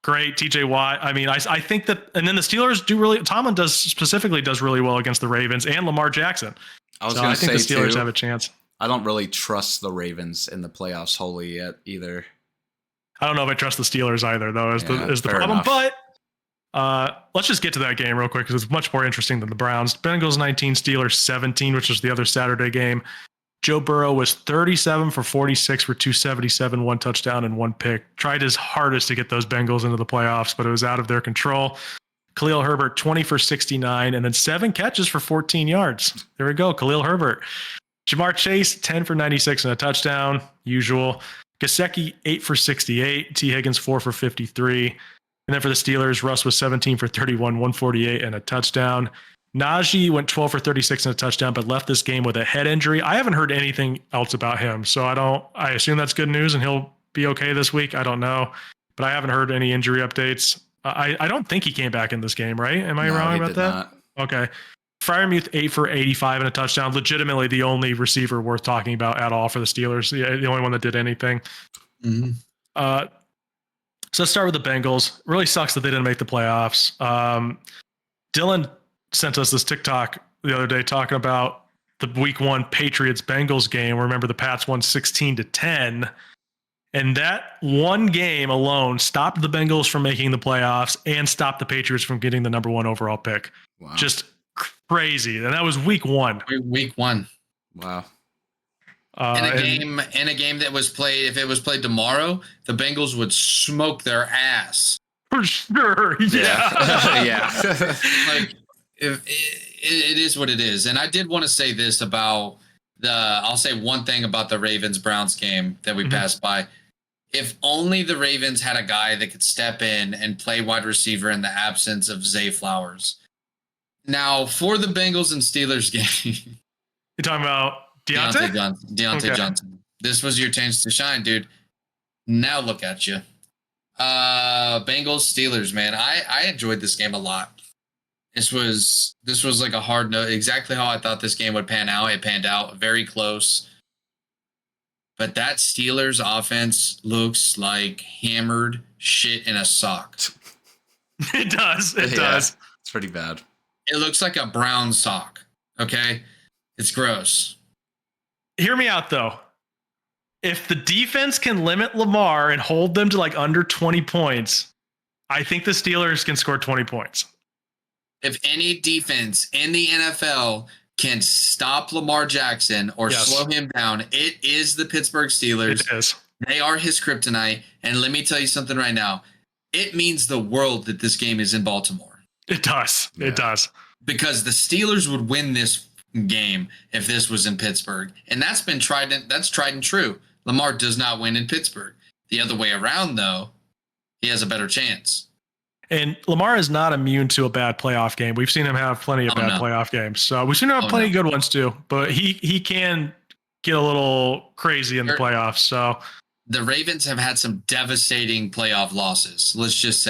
great. TJ Watt. I mean, I think that, and then the Steelers Tomlin does really well against the Ravens and Lamar Jackson. I think the Steelers have a chance. I don't really trust the Ravens in the playoffs wholly yet either. I don't know if I trust the Steelers either, though, is the problem. Enough. But let's just get to that game real quick because it's much more interesting than the Browns. Bengals 19, Steelers 17, which was the other Saturday game. Joe Burrow was 37 for 46 for 277, 1 touchdown and 1 pick. Tried his hardest to get those Bengals into the playoffs, but it was out of their control. Khalil Herbert, 20 for 69, and then 7 catches for 14 yards. There we go, Khalil Herbert. Jamar Chase, 10 for 96 and a touchdown, usual. Gesicki, 8 for 68. T. Higgins, 4 for 53. And then for the Steelers, Russ was 17 for 31, 148 and a touchdown. Najee went 12 for 36 and a touchdown, but left this game with a head injury. I haven't heard anything else about him, so I assume that's good news and he'll be okay this week. I don't know, but I haven't heard any injury updates. I don't think he came back in this game, right? Am I wrong about that? Not. Okay. Freiermuth, 8 for 85 and a touchdown. Legitimately the only receiver worth talking about at all for the Steelers. The only one that did anything. Mm-hmm. So let's start with the Bengals. It really sucks that they didn't make the playoffs. Dylan sent us this TikTok the other day talking about the week 1 Patriots-Bengals game. Remember, the Pats won 16-10. And that one game alone stopped the Bengals from making the playoffs and stopped the Patriots from getting the number 1 overall pick. Wow. Just crazy. And that was week 1. Week 1. Wow. In a game that was played, if it was played tomorrow, the Bengals would smoke their ass. For sure. Yeah. Yeah. Like, it is what it is. And I did want to say this about I'll say one thing about the Ravens-Browns game that we passed by. If only the Ravens had a guy that could step in and play wide receiver in the absence of Zay Flowers. Now, for the Bengals and Steelers game. You're talking about Deontay Johnson. This was your chance to shine, dude. Now look at you. Bengals, Steelers, man. I enjoyed this game a lot. This was like a hard note. Exactly how I thought this game would pan out. It panned out very close. But that Steelers offense looks like hammered shit in a sock. It does. It does. It's pretty bad. It looks like a brown sock. Okay? It's gross. Hear me out, though. If the defense can limit Lamar and hold them to like under 20 points, I think the Steelers can score 20 points. If any defense in the NFL can stop Lamar Jackson or slow him down, it is the Pittsburgh Steelers. It is. They are his kryptonite. And let me tell you something right now. It means the world that this game is in Baltimore. It does. Yeah. It does. Because the Steelers would win this game if this was in Pittsburgh. And that's tried and true. Lamar does not win in Pittsburgh. The other way around, though, he has a better chance. And Lamar is not immune to a bad playoff game. We've seen him have plenty of bad playoff games. So we've seen him have plenty of good ones too. But he can get a little crazy in the playoffs. So the Ravens have had some devastating playoff losses. Let's just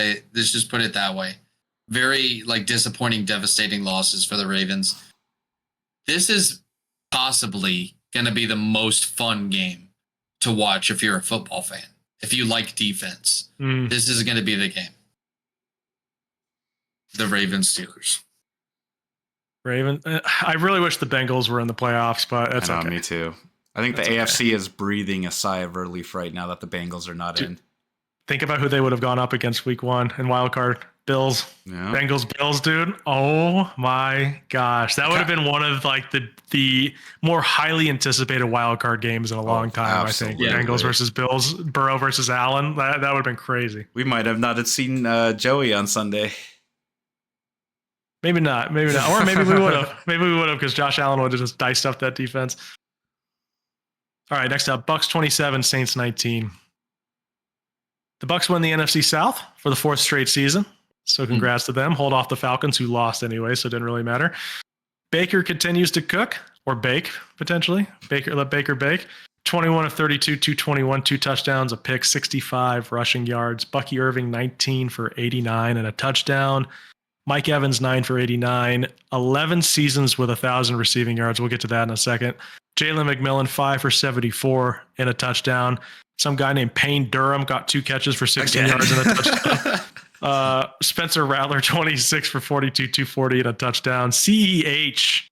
put it that way. Very disappointing, devastating losses for the Ravens. This is possibly going to be the most fun game to watch if you're a football fan. If you like defense, this is going to be the game. The Ravens Steelers. I really wish the Bengals were in the playoffs, but it's okay. Me too. I think the AFC is breathing a sigh of relief right now that the Bengals are not in. Think about who they would have gone up against week 1 in wildcard. Bills. Yeah. Bengals, Bills, dude. Oh my gosh. That would have been one of like the more highly anticipated wildcard games in a long time, absolutely. I think. Bengals versus Bills, Burrow versus Allen. That would have been crazy. We might have not seen Joey on Sunday. Maybe not. Or maybe we would have. Because Josh Allen would have just diced up that defense. All right, next up, Bucs 27, Saints 19. The Bucs won the NFC South for the 4th straight season. So congrats to them. Hold off the Falcons, who lost anyway, so it didn't really matter. Baker continues to cook, or bake, potentially. Let Baker bake. 21 of 32, 221, 2 touchdowns, a pick, 65 rushing yards. Bucky Irving, 19 for 89 and a touchdown. Mike Evans, 9 for 89. 11 seasons with 1,000 receiving yards. We'll get to that in a second. Jalen McMillan, 5 for 74 and a touchdown. Some guy named Payne Durham got 2 catches for 16 yards and a touchdown. Spencer Rattler, 26 for 42, 240 and a touchdown. CEH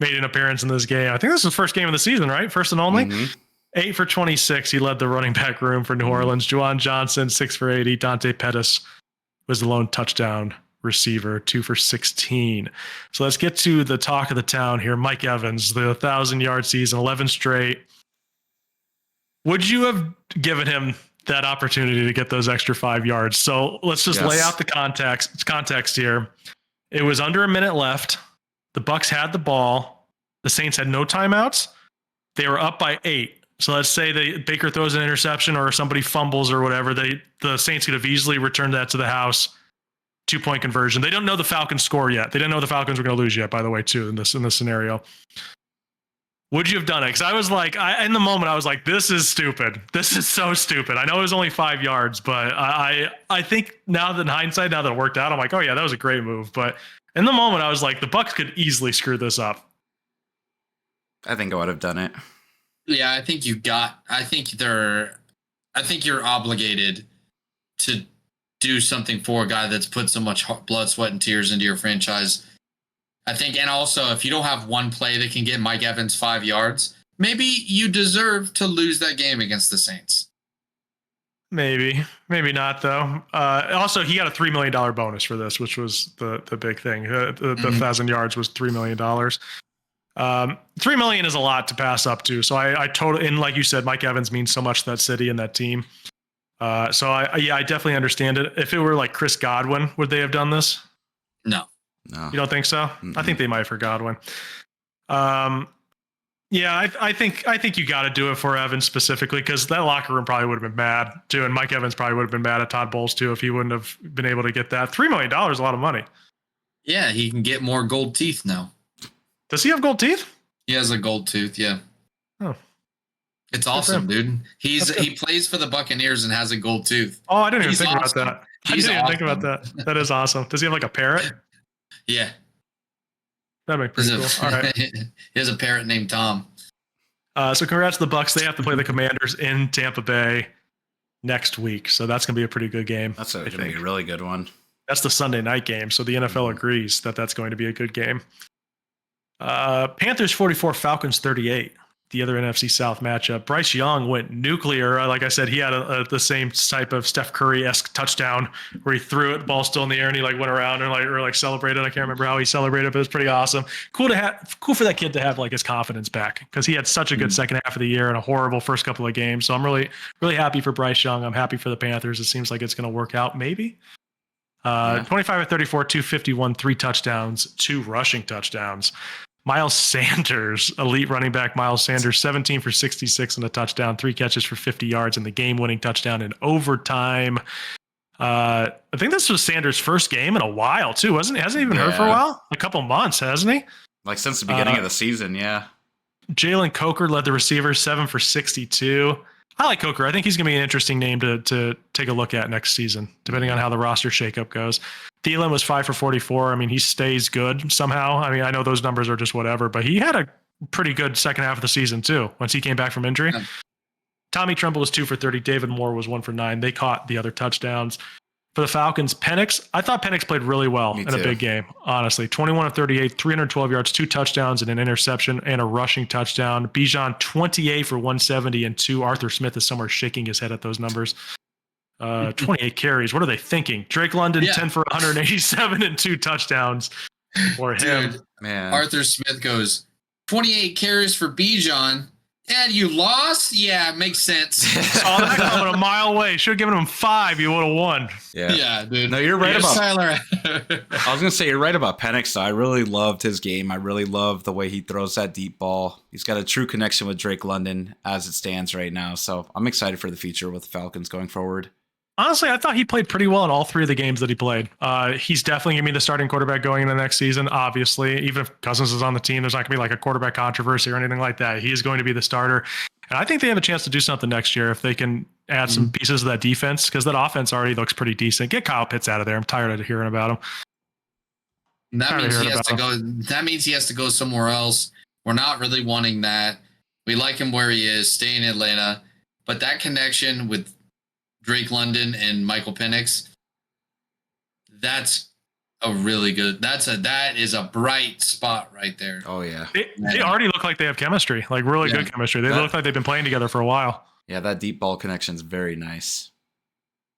made an appearance in this game. I think this was the first game of the season, right? First and only. 8 for 26. He led the running back room for New Orleans. Juwan Johnson, 6 for 80. Dante Pettis was the lone touchdown receiver, 2 for 16. So let's get to the talk of the town here. Mike Evans, the 1,000-yard season, 11 straight. Would you have given him that opportunity to get those extra 5 yards? So let's just lay out the context here. It was under a minute left. The Bucs had the ball. The Saints had no timeouts. They were up by 8. So let's say Baker throws an interception or somebody fumbles or whatever. The Saints could have easily returned that to the house. 2-point conversion. They don't know the Falcons score yet. They didn't know the Falcons were going to lose yet, by the way, too, in this scenario. Would you have done it? Because I was like, in the moment, I was like, this is stupid. This is so stupid. I know it was only 5 yards, but I think now that in hindsight, now that it worked out, I'm like, oh yeah, that was a great move. But in the moment, I was like, the Bucs could easily screw this up. I think I would have done it. Yeah, I think you're obligated to do something for a guy that's put so much blood, sweat, and tears into your franchise. I think, and also, if you don't have one play that can get Mike Evans 5 yards, maybe you deserve to lose that game against the Saints. Maybe not though. Also, he got a $3 million bonus for this, which was the big thing. The 1,000 yards was $3 million. $3 million is a lot to pass up to. So I totally, and like you said, Mike Evans means so much to that city and that team. So I definitely understand it. If it were like Chris Godwin, would they have done this? No. You don't think so? Mm-hmm. I think they might for Godwin. Yeah, I think you got to do it for Evans specifically because that locker room probably would have been mad too, and Mike Evans probably would have been mad at Todd Bowles too if he wouldn't have been able to get that. $3 million is a lot of money. Yeah, he can get more gold teeth now. Does he have gold teeth? He has a gold tooth. Yeah. Oh, it's awesome, dude. He plays for the Buccaneers and has a gold tooth. Oh, I didn't even think about that. I didn't even think about that. That is awesome. Does he have like a parrot? Yeah. That'd be pretty cool. All right. He has a parrot named Tom. So congrats to the Bucs. They have to play the Commanders in Tampa Bay next week. So that's going to be a pretty good game. That's going to be a really good one. That's the Sunday night game. So the NFL agrees that that's going to be a good game. Panthers 44, Falcons 38. The other NFC South matchup. Bryce Young went nuclear. Like I said, he had the same type of Steph Curry-esque touchdown where he threw it, ball still in the air, and he like went around and celebrated. I can't remember how he celebrated, but it was pretty awesome. Cool for that kid to have like his confidence back because he had such a good second half of the year and a horrible first couple of games. So I'm really, really happy for Bryce Young. I'm happy for the Panthers. It seems like it's going to work out maybe. 25 of 34, 251, 3 touchdowns, 2 rushing touchdowns. Miles Sanders, elite running back Miles Sanders, 17 for 66 and a touchdown, 3 catches for 50 yards, and the game-winning touchdown in overtime. I think this was Sanders' first game in a while, too, wasn't it? Hasn't he even hurt for a while? A couple months, hasn't he? Like since the beginning of the season, yeah. Jalen Coker led the receivers, 7 for 62. I like Coker. I think he's going to be an interesting name to take a look at next season, depending on how the roster shakeup goes. Thielen was 5 for 44. I mean, he stays good somehow. I mean, I know those numbers are just whatever, but he had a pretty good second half of the season too, once he came back from injury. Yeah. Tommy Tremble was 2 for 30. David Moore was 1 for 9. They caught the other touchdowns. For the Falcons, Penix, I thought Penix played really well in a big game, honestly. 21 of 38, 312 yards, 2 touchdowns, and an interception, and a rushing touchdown. Bijan, 28 for 170 and 2. Arthur Smith is somewhere shaking his head at those numbers. 28 carries. What are they thinking? Drake London, 10 for 187 and 2 touchdowns for him. Dude, man. Arthur Smith goes, 28 carries for Bijan. And you lost? Yeah, it makes sense. Saw that coming a mile away. Should have given him 5. You would have won. Yeah, dude. No, you're right about Tyler. I was gonna say you're right about Penix. Though. I really loved his game. I really love the way he throws that deep ball. He's got a true connection with Drake London as it stands right now. So I'm excited for the future with the Falcons going forward. Honestly, I thought he played pretty well in all 3 of the games that he played. He's definitely going to be the starting quarterback going into the next season, obviously. Even if Cousins is on the team, there's not going to be like a quarterback controversy or anything like that. He is going to be the starter. And I think they have a chance to do something next year if they can add some pieces of that defense, because that offense already looks pretty decent. Get Kyle Pitts out of there. I'm tired of hearing about him. That means he has to go. That means he has to go somewhere else. We're not really wanting that. We like him where he is, stay in Atlanta. But that connection with Drake London and Michael Penix, that's a really good. That is a bright spot right there. Oh yeah, they already look like they have chemistry, like really good chemistry. They look like they've been playing together for a while. Yeah, that deep ball connection is very nice.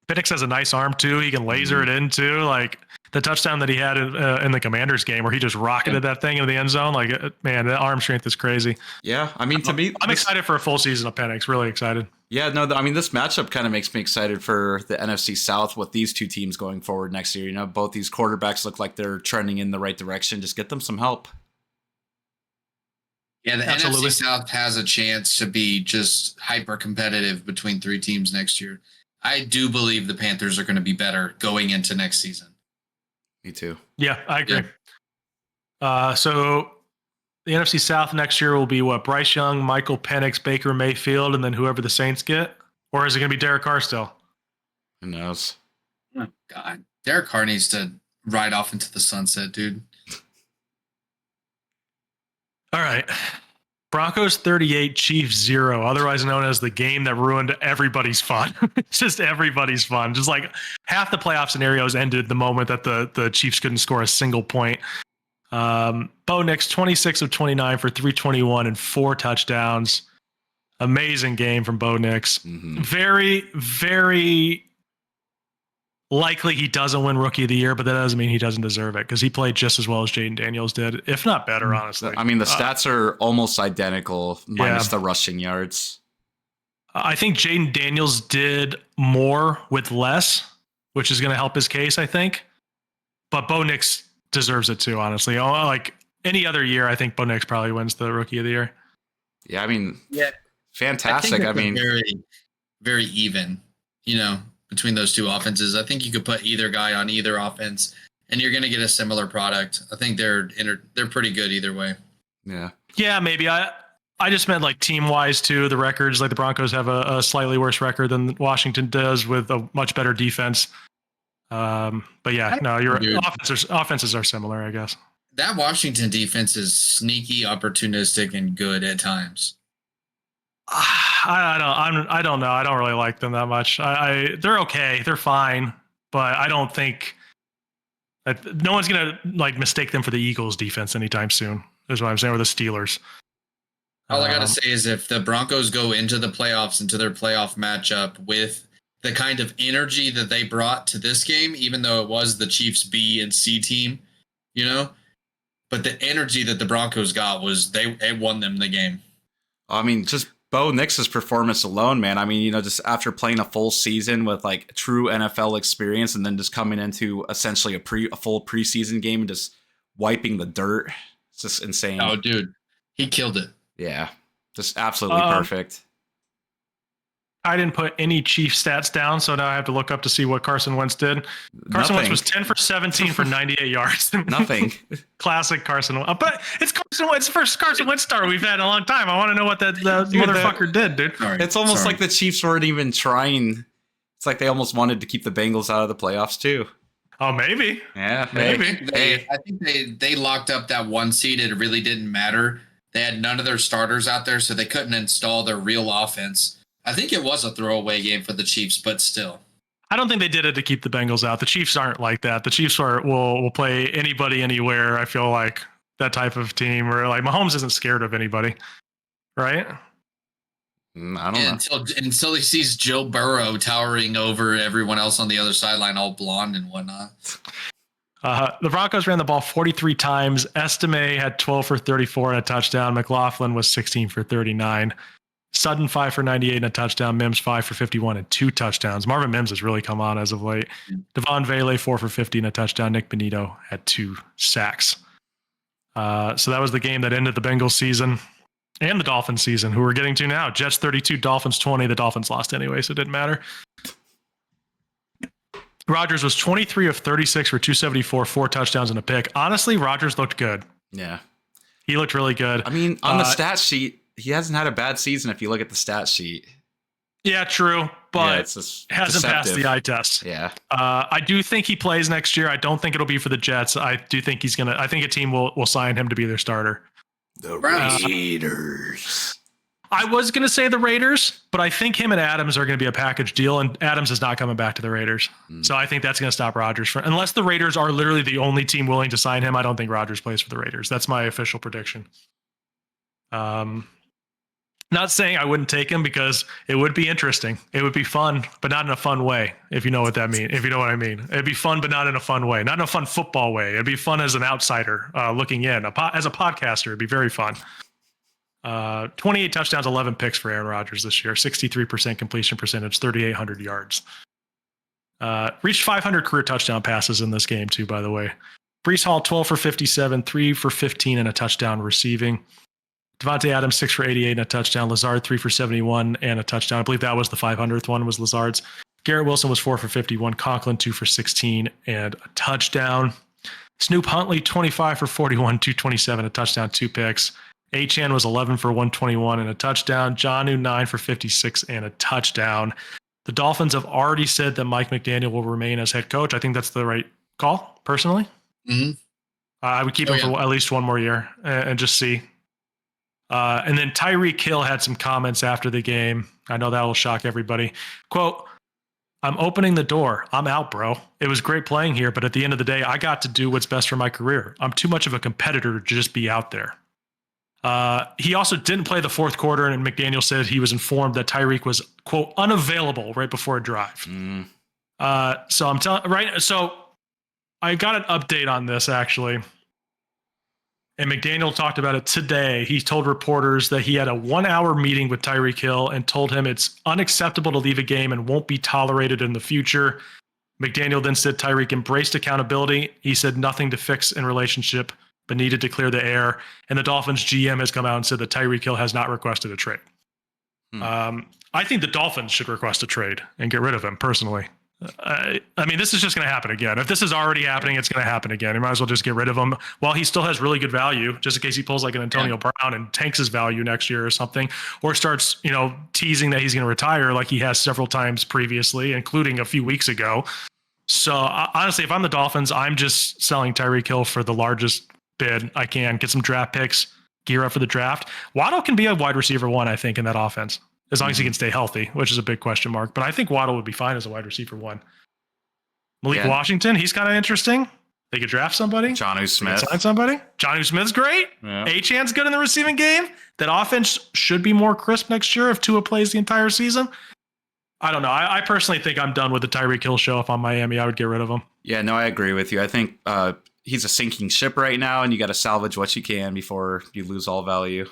Penix has a nice arm too. He can laser it in too. Like the touchdown that he had in the Commanders game where he just rocketed that thing into the end zone. Like, man, that arm strength is crazy. Yeah, I mean, to me, I'm excited for a full season of Penix. Really excited. Yeah, no, I mean, this matchup kind of makes me excited for the NFC South with these two teams going forward next year. You know, both these quarterbacks look like they're trending in the right direction. Just get them some help. Yeah, the NFC South has a chance to be just hyper competitive between 3 teams next year. I do believe the Panthers are going to be better going into next season. Me too. Yeah, I agree. Yeah. So the NFC South next year will be what? Bryce Young, Michael Penix, Baker Mayfield, and then whoever the Saints get? Or is it going to be Derek Carr still? Who knows? Oh, God. Derek Carr needs to ride off into the sunset, dude. All right. Broncos 38, Chiefs 0, otherwise known as the game that ruined everybody's fun. It's just everybody's fun. Just like half the playoff scenarios ended the moment that the Chiefs couldn't score a single point. Bo Nix, 26 of 29 for 321 and 4 touchdowns. Amazing game from Bo Nix. Mm-hmm. Very, very likely he doesn't win Rookie of the Year, but that doesn't mean he doesn't deserve it because he played just as well as Jaden Daniels did, if not better, honestly. I mean, the stats are almost identical, minus the rushing yards. I think Jaden Daniels did more with less, which is going to help his case, I think. But Bo Nix deserves it too, honestly. Like any other year, I think Bo Nix probably wins the Rookie of the Year. Yeah, I mean, fantastic. I mean, very, very even, between those two offenses. I think you could put either guy on either offense and you're going to get a similar product. I think they're pretty good either way. Yeah. Yeah, maybe. I just meant like team wise too. The records, like the Broncos have a slightly worse record than Washington does with a much better defense. But yeah, no, your offenses are similar, I guess. That Washington defense is sneaky, opportunistic, and good at times. I don't know. I don't really like them that much. They're okay. They're fine, but I don't think that no one's gonna like mistake them for the Eagles defense anytime soon. Is what I'm saying, or the Steelers. All I gotta say is if the Broncos go into the playoffs, into their playoff matchup with the kind of energy that they brought to this game, even though it was the Chiefs B and C team, but the energy that the Broncos got was it won them the game. I mean, just Bo Nix's performance alone, man. I mean, just after playing a full season with like true NFL experience and then just coming into essentially a full preseason game and just wiping the dirt. It's just insane. Oh, dude. He killed it. Yeah. Just absolutely perfect. I didn't put any Chief stats down, so now I have to look up to see what Carson Wentz did. Carson Wentz was 10 for 17 for 98 yards. Nothing. Classic Carson Wentz. But it's Carson Wentz, the first Carson Wentz star we've had in a long time. I want to know what that motherfucker did, dude. It's almost like the Chiefs weren't even trying. It's like they almost wanted to keep the Bengals out of the playoffs, too. Oh, maybe. Yeah, maybe. I think they locked up that 1 seed. It really didn't matter. They had none of their starters out there, so they couldn't install their real offense. I think it was a throwaway game for the Chiefs, but still. I don't think they did it to keep the Bengals out. The Chiefs aren't like that. The Chiefs will play anybody anywhere. I feel like that type of team where like Mahomes isn't scared of anybody, right? I don't know. Until he sees Joe Burrow towering over everyone else on the other sideline, all blonde and whatnot. The Broncos ran the ball 43 times. Estime had 12 for 34 and a touchdown. McLaughlin was 16 for 39. Sutton 5 for 98 and a touchdown. Mims 5 for 51 and 2 touchdowns. Marvin Mims has really come on as of late. Devon Vele 4 for 50 and a touchdown. Nick Benito had 2 sacks. So that was the game that ended the Bengals season and the Dolphins season, who we're getting to now. Jets 32, Dolphins 20. The Dolphins lost anyway, so it didn't matter. Rodgers was 23 of 36 for 274, 4 touchdowns and a pick. Honestly, Rodgers looked good. Yeah. He looked really good. I mean, on the stat sheet, he hasn't had a bad season if you look at the stat sheet. Yeah, true, but it's just hasn't passed the eye test. Yeah. I do think he plays next year. I don't think it'll be for the Jets. I do think I think a team will sign him to be their starter. The Raiders. I was going to say the Raiders, but I think him and Adams are going to be a package deal, and Adams is not coming back to the Raiders. So I think that's going to stop Rodgers. Unless the Raiders are literally the only team willing to sign him, I don't think Rodgers plays for the Raiders. That's my official prediction. Not saying I wouldn't take him because it would be interesting. It would be fun, but not in a fun way, if you know what that means. If you know what I mean. It'd be fun, but not in a fun way. Not in a fun football way. It'd be fun as an outsider looking in. As a podcaster, it'd be very fun. 28 touchdowns, 11 picks for Aaron Rodgers this year. 63% completion percentage, 3,800 yards. Reached 500 career touchdown passes in this game, too, by the way. Breece Hall, 12 for 57, 3 for 15, and a touchdown receiving. Devontae Adams, 6 for 88 and a touchdown. Lazard, 3 for 71 and a touchdown. I believe that was the 500th one, was Lazard's. Garrett Wilson was 4 for 51. Conklin, 2 for 16 and a touchdown. Snoop Huntley, 25 for 41, 227, a touchdown, 2 picks. Achane was 11 for 121 and a touchdown. Jonnu, 9 for 56 and a touchdown. The Dolphins have already said that Mike McDaniel will remain as head coach. I think that's the right call, personally. Mm-hmm. I would keep him for at least one more year and just see. And then Tyreek Hill had some comments after the game. I know that will shock everybody. Quote, "I'm opening the door. I'm out, bro. It was great playing here, but at the end of the day, I got to do what's best for my career. I'm too much of a competitor to just be out there." He also didn't play the fourth quarter, and McDaniel said he was informed that Tyreek was, quote, unavailable right before a drive. So I'm telling, right? So I got an update on this, actually. And McDaniel talked about it today. He told reporters that he had a 1-hour meeting with Tyreek Hill and told him it's unacceptable to leave a game and won't be tolerated in the future. McDaniel then said Tyreek embraced accountability. He said nothing to fix in relationship, but needed to clear the air. And the Dolphins GM has come out and said that Tyreek Hill has not requested a trade. I think the Dolphins should request a trade and get rid of him, personally. I mean, this is just going to happen again. If this is already happening, it's going to happen again. You might as well just get rid of him while he still has really good value, just in case he pulls like an Antonio Brown and tanks his value next year or something, or starts, teasing that he's going to retire like he has several times previously, including a few weeks ago. So honestly, if I'm the Dolphins, I'm just selling Tyreek Hill for the largest bid I can, get some draft picks, gear up for the draft. Waddle can be a wide receiver 1, I think, in that offense, as long as he can stay healthy, which is a big question mark. But I think Waddle would be fine as a wide receiver 1. Malik Washington, he's kind of interesting. They could draft somebody. Jonnu Smith. Sign somebody. Jonnu Smith's great. Yeah. Achane's good in the receiving game. That offense should be more crisp next year if Tua plays the entire season. I don't know. I personally think I'm done with the Tyreek Hill show. If I'm Miami, I would get rid of him. Yeah, no, I agree with you. I think he's a sinking ship right now, and you got to salvage what you can before you lose all value.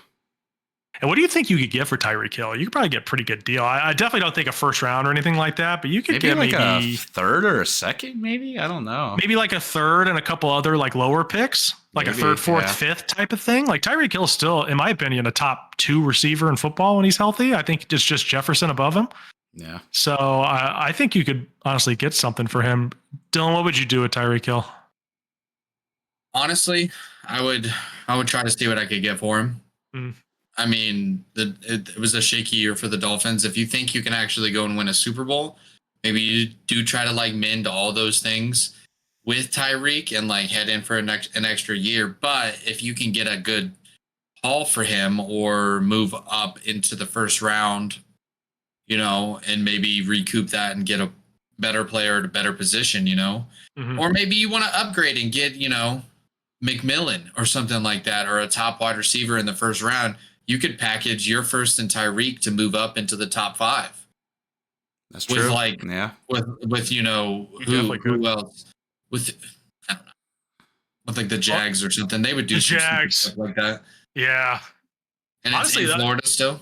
And what do you think you could get for Tyreek Hill? You could probably get a pretty good deal. I definitely don't think a first round or anything like that, but you could get maybe a third or a second, maybe? I don't know. Maybe like a third and a couple other like lower picks, like a third, fourth, fifth type of thing. Like Tyreek Hill is still, in my opinion, a top 2 receiver in football when he's healthy. I think it's just Jefferson above him. Yeah. So I think you could honestly get something for him. Dylan, what would you do with Tyreek Hill? Honestly, I would try to see what I could get for him. Mm. I mean, it was a shaky year for the Dolphins. If you think you can actually go and win a Super Bowl, maybe you do try to like mend all those things with Tyreek and like head in for an extra year. But if you can get a good haul for him or move up into the first round, and maybe recoup that and get better player at a better position, Mhm. or maybe you want to upgrade and get, McMillan or something like that, or a top wide receiver in the first round. You could package your first and Tyreek to move up into the top 5. That's With true. like, Yeah. with definitely could. who else? With, I don't know, with like the Jags or something. They would do The some stupid Jags. stuff like that. Yeah. And Honestly, it's in Florida still.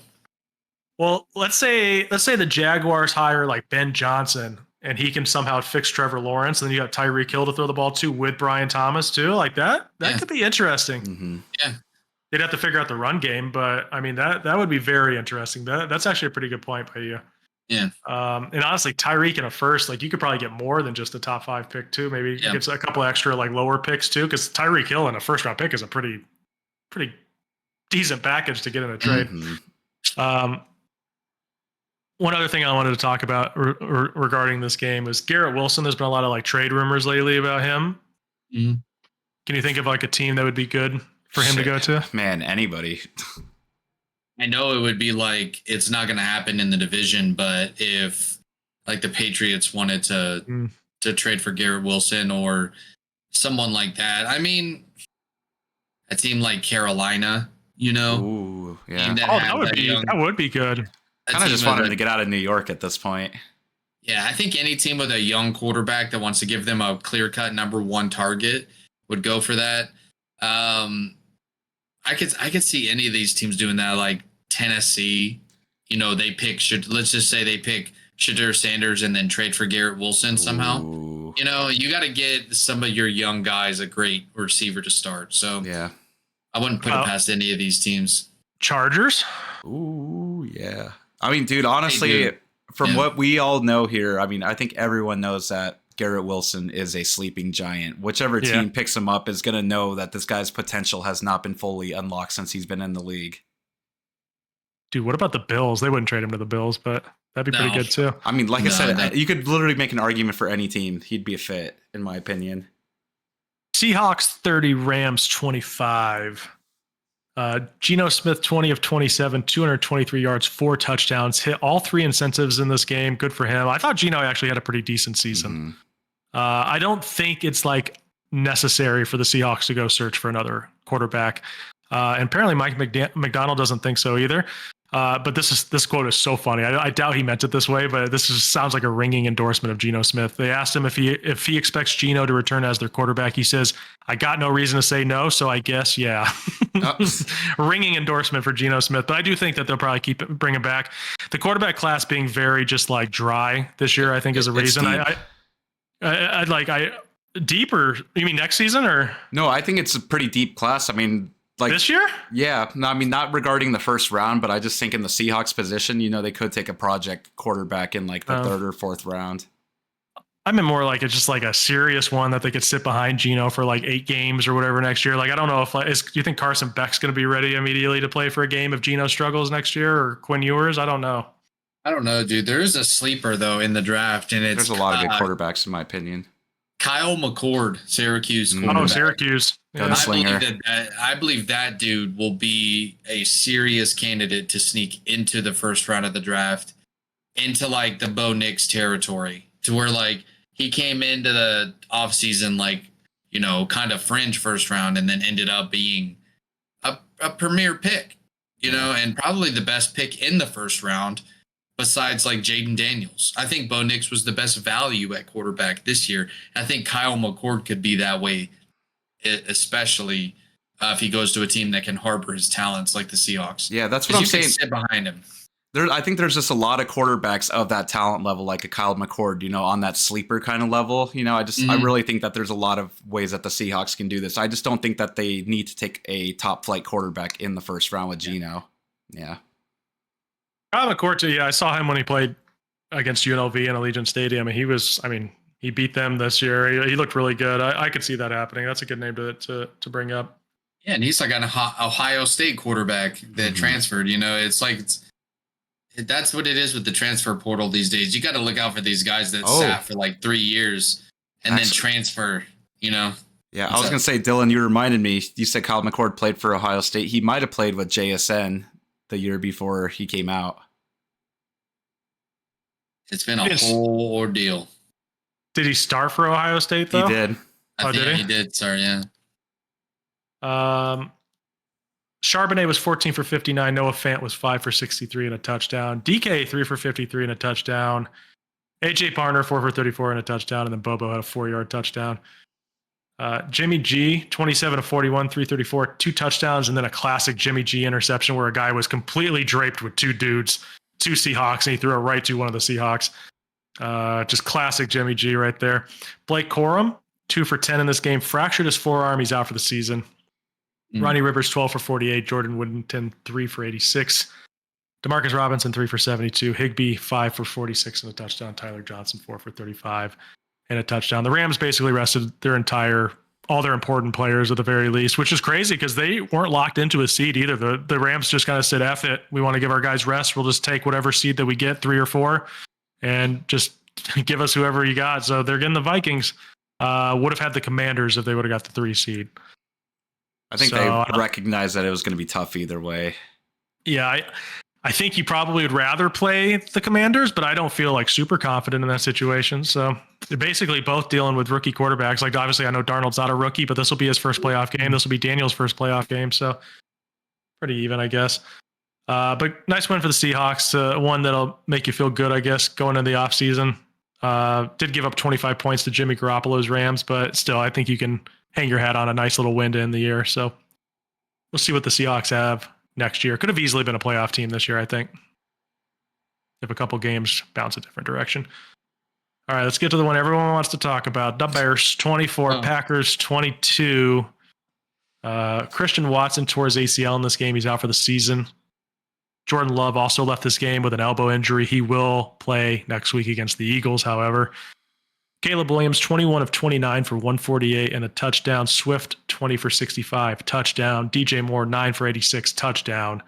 Well, let's say the Jaguars hire like Ben Johnson and he can somehow fix Trevor Lawrence, and then you got Tyreek Hill to throw the ball to with Brian Thomas too. Like that Yeah. could be interesting. Mm-hmm. Yeah. They'd have to figure out the run game, but I mean that would be very interesting. That's actually a pretty good point by you. Yeah. And honestly, Tyreek in a first, like you could probably get more than just a top 5 pick too. Maybe you get a couple extra like lower picks too, because Tyreek Hill in a first round pick is a pretty decent package to get in a trade. Mm-hmm. One other thing I wanted to talk about regarding this game is Garrett Wilson. There's been a lot of like trade rumors lately about him. Mm-hmm. Can you think of like a team that would be good for him to go to? Man, anybody. I know it would be like, it's not going to happen in the division, but if like the Patriots wanted to trade for Garrett Wilson or someone like that, I mean, a team like Carolina, Ooh, yeah. That would be good. Kind of just wanted him to get out of New York at this point. Yeah, I think any team with a young quarterback that wants to give them a clear-cut number 1 target would go for that. I could see any of these teams doing that, like Tennessee. Let's just say they pick Shadur Sanders and then trade for Garrett Wilson somehow. Ooh. You got to get some of your young guys a great receiver to start. So Yeah. I wouldn't put it past any of these teams. Chargers? Ooh, yeah. I mean, dude, honestly, from what we all know here, I mean, I think everyone knows that Garrett Wilson is a sleeping giant. Whichever team picks him up is going to know that this guy's potential has not been fully unlocked since he's been in the league. Dude, what about the Bills? They wouldn't trade him to the Bills, but that'd be pretty good too. I mean, like I said, you could literally make an argument for any team. He'd be a fit, in my opinion. Seahawks 30, Rams 25. Geno Smith 20 of 27, 223 yards, 4 touchdowns, hit all 3 incentives in this game. Good for him. I thought Geno actually had a pretty decent season. Mm-hmm. I don't think it's like necessary for the Seahawks to go search for another quarterback. And apparently Mike McDonald doesn't think so either. But this quote is so funny. I doubt he meant it this way, but sounds like a ringing endorsement of Geno Smith. They asked him if he expects Geno to return as their quarterback. He says, "I got no reason to say no, so I guess yeah." Ringing endorsement for Geno Smith, but I do think that they'll probably bring him back. The quarterback class being very just like dry this year, I think, is a reason. I'd like deeper. You mean next season or no? I think it's a pretty deep class. I mean. Like this year? Yeah. No, I mean, not regarding the first round, but I just think in the Seahawks position, they could take a project quarterback in like the 3rd or 4th round. I mean, more like it's just like a serious one that they could sit behind Geno for like 8 games or whatever next year. Like, I don't know if do you think Carson Beck's going to be ready immediately to play for a game if Geno struggles next year, or Quinn Ewers? I don't know. I don't know, dude. There is a sleeper though in the draft, and there's a lot of good quarterbacks in my opinion. Kyle McCord, Syracuse quarterback. Oh, Syracuse. Yeah. I believe that dude will be a serious candidate to sneak into the first round of the draft, into like the Bo Nix territory, to where like he came into the offseason like, kind of fringe first round and then ended up being a premier pick, and probably the best pick in the first round. Besides like Jaden Daniels, I think Bo Nix was the best value at quarterback this year. I think Kyle McCord could be that way, especially if he goes to a team that can harbor his talents like the Seahawks. Yeah, that's what I'm saying. Sit behind him. I think there's just a lot of quarterbacks of that talent level, like a Kyle McCord, on that sleeper kind of level. I really think that there's a lot of ways that the Seahawks can do this. I just don't think that they need to take a top flight quarterback in the first round with Geno. Yeah. Kyle McCord, I saw him when he played against UNLV in Allegiant Stadium, and he beat them this year. He looked really good. I could see that happening. That's a good name to bring up. Yeah, and he's like an Ohio State quarterback that transferred. That's what it is with the transfer portal these days. You got to look out for these guys that sat for like 3 years and then transfer. Yeah, I was gonna say, Dylan, you reminded me. You said Kyle McCord played for Ohio State. He might have played with JSN the year before he came out. It's been a whole ordeal. Did he start for Ohio State, though? He did. I think did he did. Sorry, yeah. Charbonnet was 14 for 59. Noah Fant was 5 for 63 and a touchdown. DK 3 for 53 and a touchdown. AJ Parner 4 for 34 and a touchdown, and then Bobo had a 4-yard touchdown. Jimmy G 27 to 41, 334, 2 touchdowns, and then a classic Jimmy G interception where a guy was completely draped with 2 dudes, 2 Seahawks, and he threw it right to one of the Seahawks. Just classic Jimmy G right there. Blake Corum 2 for 10 in this game, fractured his forearm. He's out for the season. Ronnie Rivers 12 for 48, Jordan Whittington 3 for 86, Demarcus Robinson 3 for 72, Higbee 5 for 46 and a touchdown, Tyler Johnson 4 for 35 and a touchdown. The Rams basically rested all their important players at the very least, which is crazy because they weren't locked into a seed either. The Rams just kind of said, F it. We want to give our guys rest. We'll just take whatever seed that we get, 3 or 4, and just give us whoever you got. So they're getting the Vikings. Would have had the Commanders if they would have got the 3 seed. I think they recognized that it was going to be tough either way. Yeah, I think you probably would rather play the Commanders, but I don't feel like super confident in that situation. So they're basically both dealing with rookie quarterbacks. Like, obviously, I know Darnold's not a rookie, but this will be his first playoff game. This will be Daniel's first playoff game. So pretty even, I guess. But nice win for the Seahawks. One that'll make you feel good, I guess, going into the offseason. Did give up 25 points to Jimmy Garoppolo's Rams, but still, I think you can hang your hat on a nice little win to end the year. So we'll see what the Seahawks have next year. Could have easily been a playoff team this year, I think, if a couple games bounce a different direction. All right, let's get to the one everyone wants to talk about. The Bears 24, Packers 22. Christian Watson tore his ACL in this game. He's out for the season. Jordan Love also left this game with an elbow injury. He will play next week against the Eagles, however. Caleb Williams, 21 of 29 for 148 and a touchdown. Swift, 20 for 65, touchdown. DJ Moore, 9 for 86, touchdown.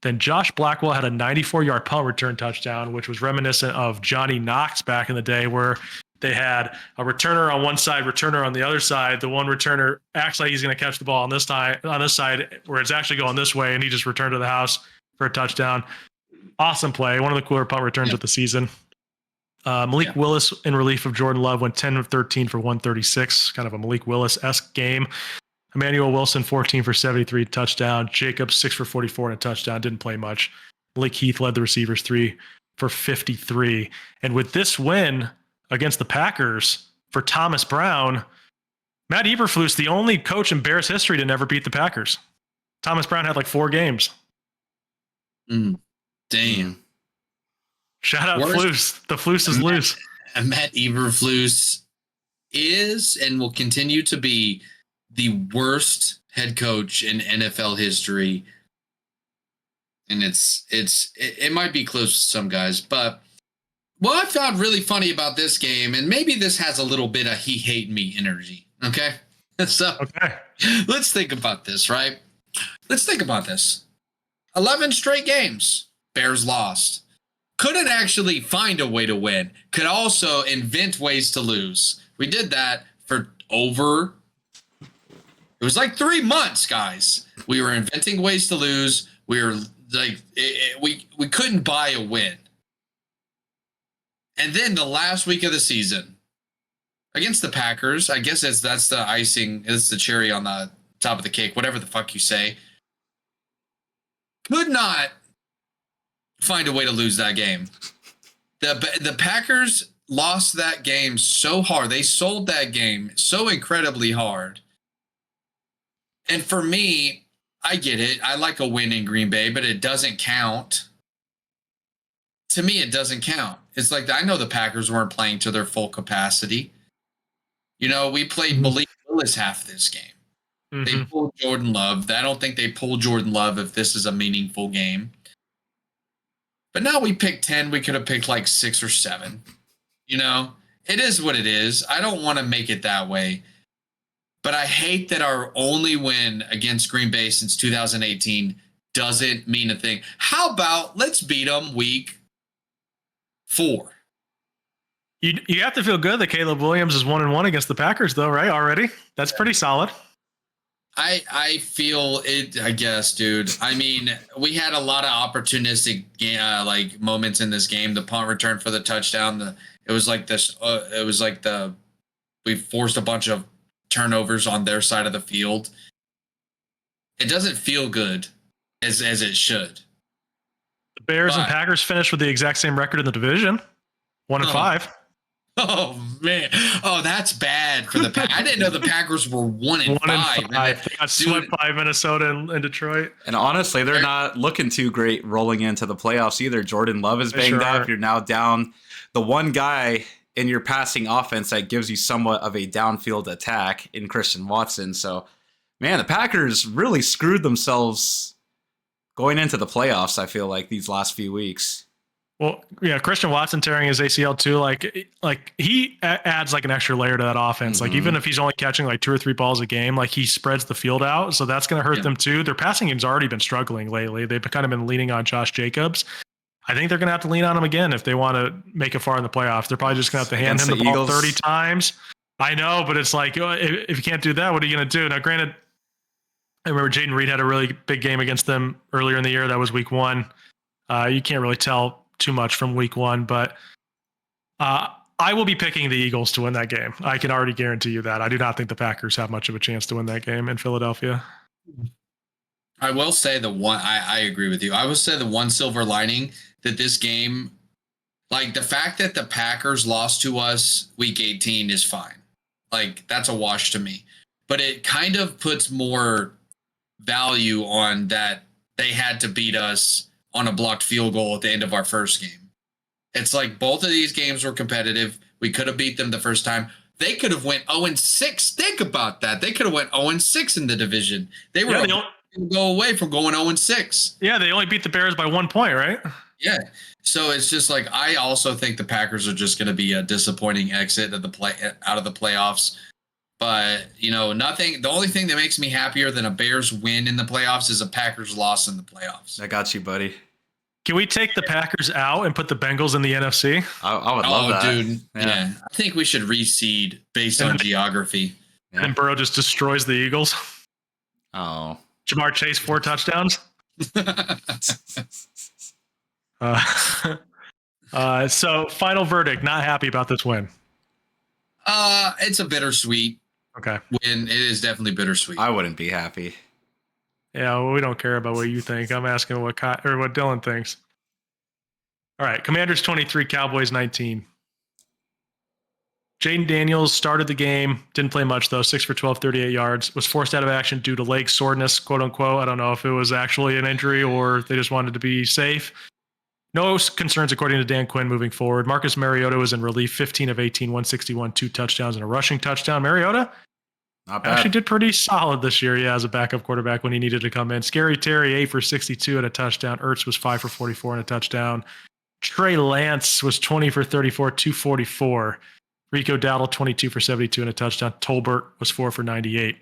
Then Josh Blackwell had a 94-yard punt return touchdown, which was reminiscent of Johnny Knox back in the day, where they had a returner on one side, returner on the other side. The one returner acts like he's going to catch the ball on this side, where it's actually going this way, and he just returned to the house for a touchdown. Awesome play. One of the cooler punt returns of the season. Malik Willis in relief of Jordan Love went 10 of 13 for 136, kind of a Malik Willis-esque game. Emmanuel Wilson, 14 for 73, touchdown. Jacobs, 6 for 44 and a touchdown. Didn't play much. Malik Heath led the receivers, 3 for 53. And with this win against the Packers for Thomas Brown, Matt Eberflus, the only coach in Bears history to never beat the Packers. Thomas Brown had like 4 games. Damn. Shout out Flus. The Flus is loose. Matt Eberflus is and will continue to be the worst head coach in NFL history. And it might be close to some guys, but what I found really funny about this game, and maybe this has a little bit of he hate me energy. Okay. So let's think about this, right? Let's think about this. 11 straight games. Bears lost. Couldn't actually find a way to win. Could also invent ways to lose. We did that for it was like 3 months, guys. We were inventing ways to lose. We were like, we couldn't buy a win. And then the last week of the season against the Packers, I guess that's the icing. It's the cherry on the top of the cake, whatever the fuck you say. Could not find a way to lose that game. The Packers lost that game so hard. They sold that game so incredibly hard. And for me, I get it. I like a win in Green Bay, but it doesn't count. To me, it doesn't count. It's like, I know the Packers weren't playing to their full capacity. You know, we played Malik Willis half this game. They pulled Jordan Love. I don't think they pulled Jordan Love if this is a meaningful game. But now we picked 10. We could have picked like 6 or 7. You know, it is what it is. I don't want to make it that way. But I hate that our only win against Green Bay since 2018 doesn't mean a thing. How about let's beat them week 4? You have to feel good that Caleb Williams is 1-1 against the Packers, though, right? Already? That's pretty solid. I feel it, I guess, dude. I mean, we had a lot of opportunistic like moments in this game. The punt return for the touchdown. It It was like this. We forced a bunch of turnovers on their side of the field. It doesn't feel good as it should. The Bears and Packers finished with the exact same record in the division, 1-5. Oh man! Oh, that's bad for the Packers. I didn't know the Packers were 1-5. They got swept by Minnesota and Detroit. And honestly, they're not looking too great rolling into the playoffs either. Jordan Love is banged up. You're now down the one guy in your passing offense that gives you somewhat of a downfield attack in Christian Watson. So, man, the Packers really screwed themselves going into the playoffs, I feel like, these last few weeks. Well, yeah, Christian Watson tearing his ACL too. Like he adds like an extra layer to that offense. Mm-hmm. Like even if he's only catching like 2 or 3 balls a game, like he spreads the field out. So that's going to hurt them too. Their passing game's already been struggling lately. They've kind of been leaning on Josh Jacobs. I think they're going to have to lean on him again if they want to make it far in the playoffs. They're probably just going to have to hand him the ball 30 times. I know, but it's like, if you can't do that, what are you going to do? Now, granted, I remember Jaden Reed had a really big game against them earlier in the year. That was week 1. You can't really tell too much from week 1, but I will be picking the Eagles to win that game. I can already guarantee you that. I do not think the Packers have much of a chance to win that game in Philadelphia. I will say I agree with you. I will say the one silver lining that this game, like the fact that the Packers lost to us week 18 is fine. Like that's a wash to me, but it kind of puts more value on that they had to beat us on a blocked field goal at the end of our first game. It's like both of these games were competitive. We could have beat them the first time. They could have went 0-6. Think about that. They could have went 0-6 in the division. They were go away from going 0-6. Yeah, they only beat the Bears by 1 point, right? Yeah. So it's just like I also think the Packers are just going to be a disappointing exit of out of the playoffs. But, nothing. The only thing that makes me happier than a Bears win in the playoffs is a Packers loss in the playoffs. I got you, buddy. Can we take the Packers out and put the Bengals in the NFC? I would love that. Dude. Yeah. I think we should reseed based on geography. Yeah. And Burrow just destroys the Eagles. Oh. Jamar Chase, 4 touchdowns. So final verdict, not happy about this win. It's a bittersweet. Okay. Win. It is definitely bittersweet. I wouldn't be happy. Yeah, well, we don't care about what you think. I'm asking what Dylan thinks. All right, Commanders 23, Cowboys 19. Jaden Daniels started the game, didn't play much though, 6 for 12, 38 yards, was forced out of action due to leg soreness, quote unquote. I don't know if it was actually an injury or they just wanted to be safe. No concerns according to Dan Quinn moving forward. Marcus Mariota was in relief, 15 of 18, 161, 2 touchdowns and a rushing touchdown. Mariota not bad. Actually did pretty solid this year, as a backup quarterback when he needed to come in. Scary Terry, 8 for 62 and a touchdown. Ertz was 5 for 44 and a touchdown. Trey Lance was 20 for 34, 244. Rico Dowdle, 22 for 72 and a touchdown. Tolbert was 4 for 98.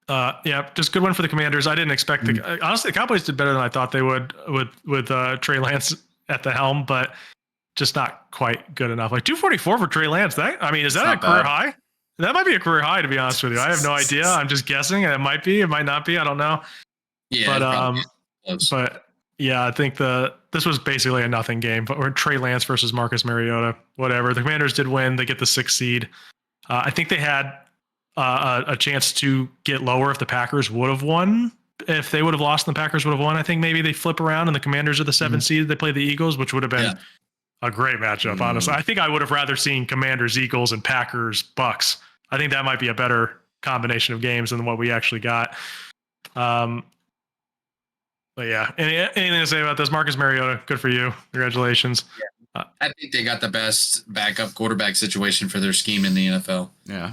Yeah, just good one for the Commanders. I didn't expect honestly, the Cowboys did better than I thought they would with Trey Lance at the helm, but just not quite good enough. Like 244 for Trey Lance. Is that a career high? That might be a career high, to be honest with you. I have no idea. I'm just guessing. It might be. It might not be. I don't know. Yeah, but yeah, I think this was basically a nothing game. But we're Trey Lance versus Marcus Mariota. Whatever. The Commanders did win. They get the 6th seed. I think they had a chance to get lower if the Packers would have won. If they would have lost, and the Packers would have won. I think maybe they flip around and the Commanders are the 7th seed. They play the Eagles, which would have been a great matchup, honestly. I think I would have rather seen Commanders, Eagles, and Packers, Bucs. I think that might be a better combination of games than what we actually got. But yeah, anything to say about this? Marcus Mariota, good for you. Congratulations. Yeah. I think they got the best backup quarterback situation for their scheme in the NFL. Yeah.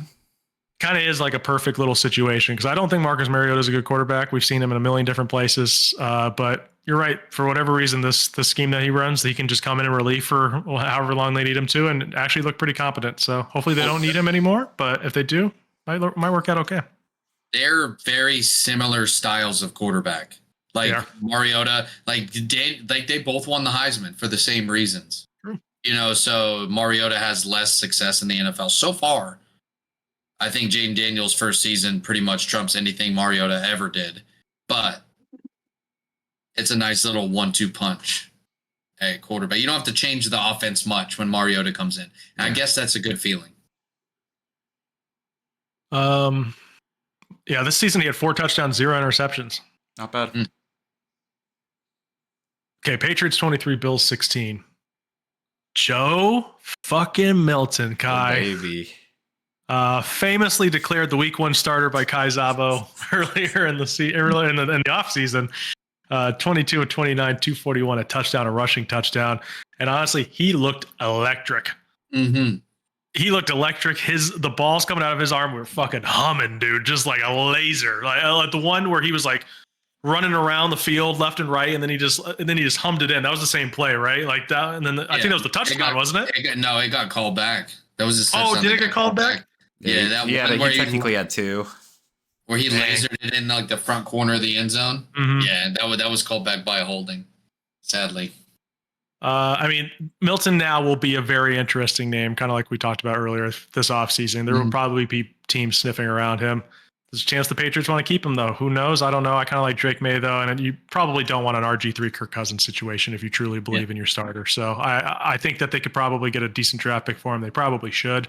Kind of is like a perfect little situation because I don't think Marcus Mariota is a good quarterback. We've seen him in a million different places, but you're right. For whatever reason, the scheme that he runs, he can just come in relief for however long they need him to and actually look pretty competent. So hopefully they don't need him anymore. But if they do, might work out okay. They're very similar styles of quarterback. Like Mariota, they both won the Heisman for the same reasons. True. So Mariota has less success in the NFL so far. I think Jaden Daniels' first season pretty much trumps anything Mariota ever did. But it's a nice little 1-2 punch. at quarterback. You don't have to change the offense much when Mariota comes in. And I guess that's a good feeling. Yeah, this season he had 4 touchdowns, 0 interceptions. Not bad. Okay, Patriots 23, Bills 16. Joe fucking Milton, Kai. Oh, baby. Famously declared the Week 1 starter by Kai Zabo earlier in the offseason. 22 of 29, 241, a touchdown, a rushing touchdown. And honestly, he looked electric. Mm-hmm. He looked electric. The balls coming out of his arm were fucking humming, dude, just like a laser. Like the one where he was like running around the field left and right, and then he just hummed it in. That was the same play, right? Like that, and then I think that was the touchdown, wasn't it? It got called back. That was his. Oh, did it get called back? Yeah, he technically had 2. Where he lasered it in like the front corner of the end zone. Mm-hmm. Yeah, that was called back by a holding. Sadly. I mean, Milton now will be a very interesting name, kind of like we talked about earlier this offseason. There will probably be teams sniffing around him. There's a chance the Patriots want to keep him, though. Who knows? I don't know. I kind of like Drake May, though, and you probably don't want an RG3 Kirk Cousins situation if you truly believe in your starter. So I think that they could probably get a decent draft pick for him. They probably should.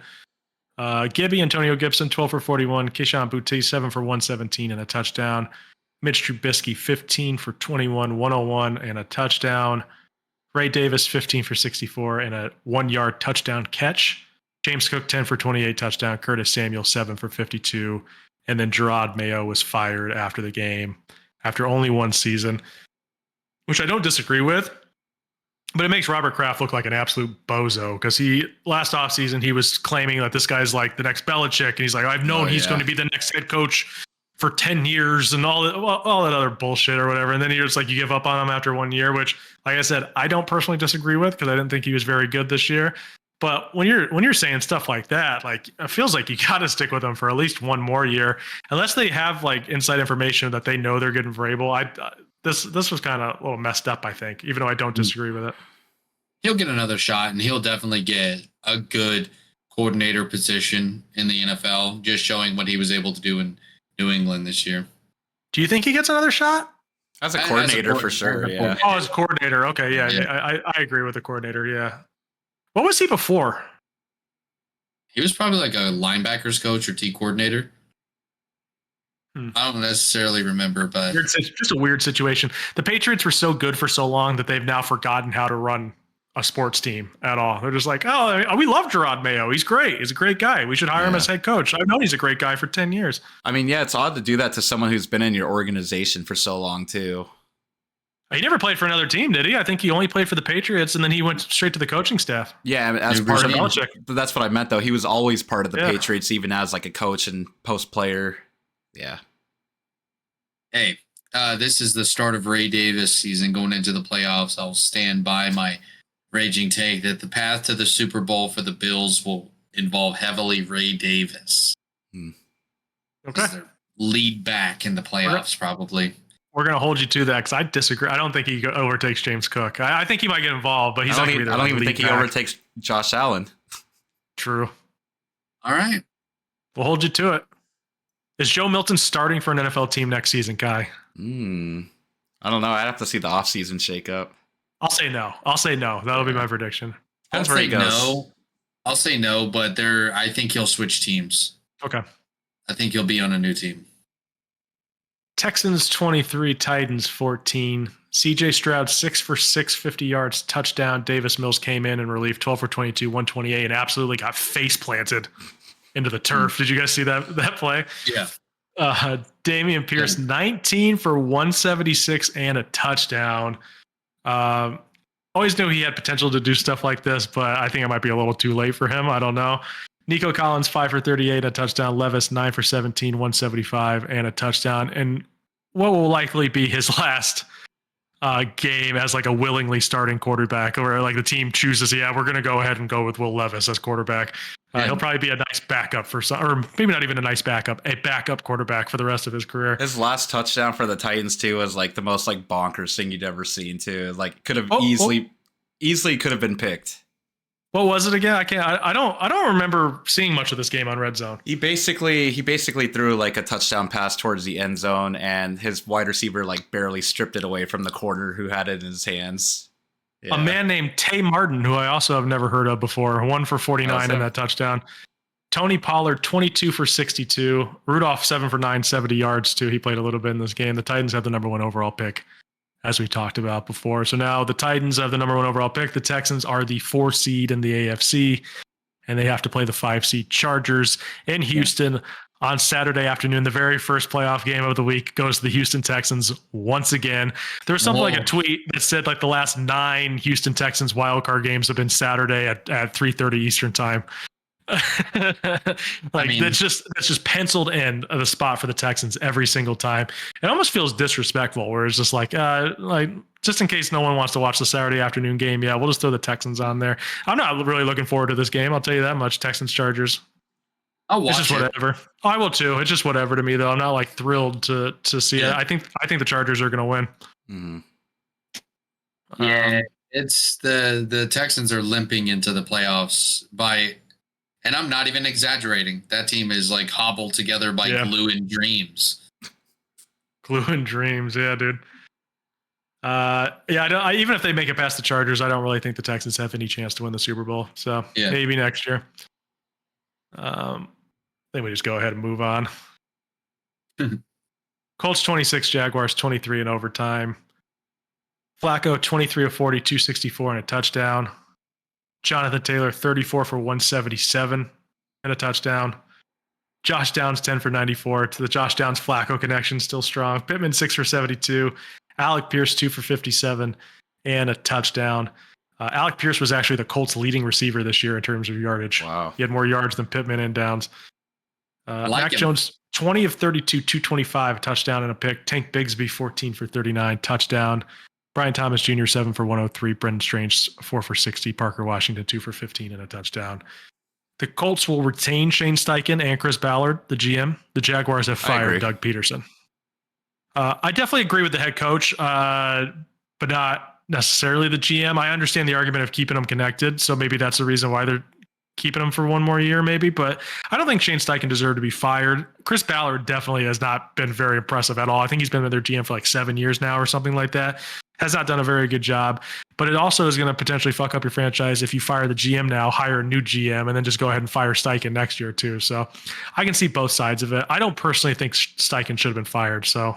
Gibby, Antonio Gibson, 12 for 41. Keyshawn Boutte, 7 for 117 and a touchdown. Mitch Trubisky, 15 for 21, 101 and a touchdown. Ray Davis, 15 for 64 and a 1-yard touchdown catch. James Cook, 10 for 28 touchdown. Curtis Samuel, 7 for 52. And then Gerard Mayo was fired after the game after only 1 season, which I don't disagree with. But it makes Robert Kraft look like an absolute bozo because last offseason he was claiming that this guy's like the next Belichick, and he's like, I've known he's going to be the next head coach for 10 years and all that other bullshit or whatever. And then you're just like, you give up on him after 1 year, which, like I said, I don't personally disagree with because I didn't think he was very good this year. But when you're saying stuff like that, like it feels like you got to stick with them for at least 1 more year, unless they have like inside information that they know they're getting Vrabel. This was kind of a little messed up, I think, even though I don't disagree with it. He'll get another shot, and he'll definitely get a good coordinator position in the NFL, just showing what he was able to do in New England this year. Do you think he gets another shot? As a coordinator, for sure, yeah. Oh, as a coordinator. Okay, yeah. I agree with the coordinator, yeah. What was he before? He was probably like a linebackers coach or T coordinator. I don't necessarily remember, but it's just a weird situation. The Patriots were so good for so long that they've now forgotten how to run a sports team at all. They're just like, oh, we love Gerard Mayo. He's great. He's a great guy. We should hire him as head coach. I've known he's a great guy for 10 years. I mean, yeah, it's odd to do that to someone who's been in your organization for so long, too. He never played for another team, did he? I think he only played for the Patriots, and then he went straight to the coaching staff. Yeah, as part of Belichick. That's what I meant, though. He was always part of the Patriots, even as like a coach and post player. Yeah. Hey, this is the start of Ray Davis season going into the playoffs. I'll stand by my raging take that the path to the Super Bowl for the Bills will involve heavily Ray Davis. Okay. Lead back in the playoffs, probably. We're going to hold you to that because I disagree. I don't think he overtakes James Cook. I think he might get involved, but he's not going to be there. I don't even think he overtakes Josh Allen. True. All right. We'll hold you to it. Is Joe Milton starting for an NFL team next season, Kai? I don't know. I'd have to see the offseason shake up. I'll say no. That'll be my prediction. I'll say no, but I think he'll switch teams. Okay. I think he'll be on a new team. Texans 23, Titans 14. CJ Stroud 6 for 6, 50 yards, touchdown. Davis Mills came in relief, 12 for 22, 128, and absolutely got face planted into the turf. Did you guys see that play? Yeah. Dameon Pierce 19 for 176 and a touchdown. Always knew he had potential to do stuff like this, but I think it might be a little too late for him. I don't know. Nico Collins 5 for 38, a touchdown. Levis 9 for 17, 175 and a touchdown. And what will likely be his last game as like a willingly starting quarterback, or like the team chooses, we're going to go ahead and go with Will Levis as quarterback. He'll probably be a nice backup for some, or maybe not even a nice backup, a backup quarterback for the rest of his career. His last touchdown for the Titans too was like the most like bonkers thing you'd ever seen too. Like could have easily could have been picked. What was it again? I don't remember seeing much of this game on Red Zone. He basically threw like a touchdown pass towards the end zone, and his wide receiver like barely stripped it away from the corner who had it in his hands. A man named Tay Martin, who I also have never heard of before, 1 for 49 in that touchdown. Tony Pollard, 22 for 62. Rudolph, 7 for 9, 70 yards too. He played a little bit in this game. The Titans have the number 1 overall pick, as we talked about before. So now the Titans have the number 1 overall pick. The Texans are the 4 seed in the AFC, and they have to play the 5 seed Chargers in Houston on Saturday afternoon. The very first playoff game of the week goes to the Houston Texans once again. There was something like a tweet that said like the last 9 Houston Texans wildcard games have been Saturday at 3:30 Eastern time. That's just penciled in the spot for the Texans every single time. It almost feels disrespectful, where it's just like just in case no one wants to watch the Saturday afternoon game, we'll just throw the Texans on there. I'm not really looking forward to this game, I'll tell you that much. Texans Chargers. I'll watch it's just whatever. I will too. It's just whatever to me though. I'm not like thrilled to see it. I think the Chargers are going to win. Mm-hmm. Yeah, it's the Texans are limping into the playoffs and I'm not even exaggerating. That team is like hobbled together by glue and dreams. Glue and dreams, yeah, dude. Even if they make it past the Chargers, I don't really think the Texans have any chance to win the Super Bowl. So maybe next year. I think we just go ahead and move on. Colts 26, Jaguars 23 in overtime. Flacco 23 of 40, 264 and a touchdown. Jonathan Taylor 34 for 177 and a touchdown. Josh Downs 10 for 94. To the Josh Downs Flacco connection still strong. Pittman 6 for 72. Alec Pierce 2 for 57 and a touchdown. Alec Pierce was actually the Colts' leading receiver this year in terms of yardage. Wow. He had more yards than Pittman and Downs. Mac Jones, 20 of 32, 225, touchdown and a pick. Tank Bigsby, 14 for 39, touchdown. Brian Thomas Jr., 7 for 103. Brendan Strange, 4 for 60. Parker Washington, 2 for 15 and a touchdown. The Colts will retain Shane Steichen and Chris Ballard, the GM. The Jaguars have fired Doug Peterson. I definitely agree with the head coach, but not necessarily the GM. I understand the argument of keeping them connected, so maybe that's the reason why they're keeping him for one more year, maybe. But I don't think Shane Steichen deserved to be fired. Chris Ballard definitely has not been very impressive at all. I think he's been with their GM for like 7 years now or something like that. Has not done a very good job. But it also is going to potentially fuck up your franchise if you fire the GM now, hire a new GM, and then just go ahead and fire Steichen next year too. So I can see both sides of it. I don't personally think Steichen should have been fired, so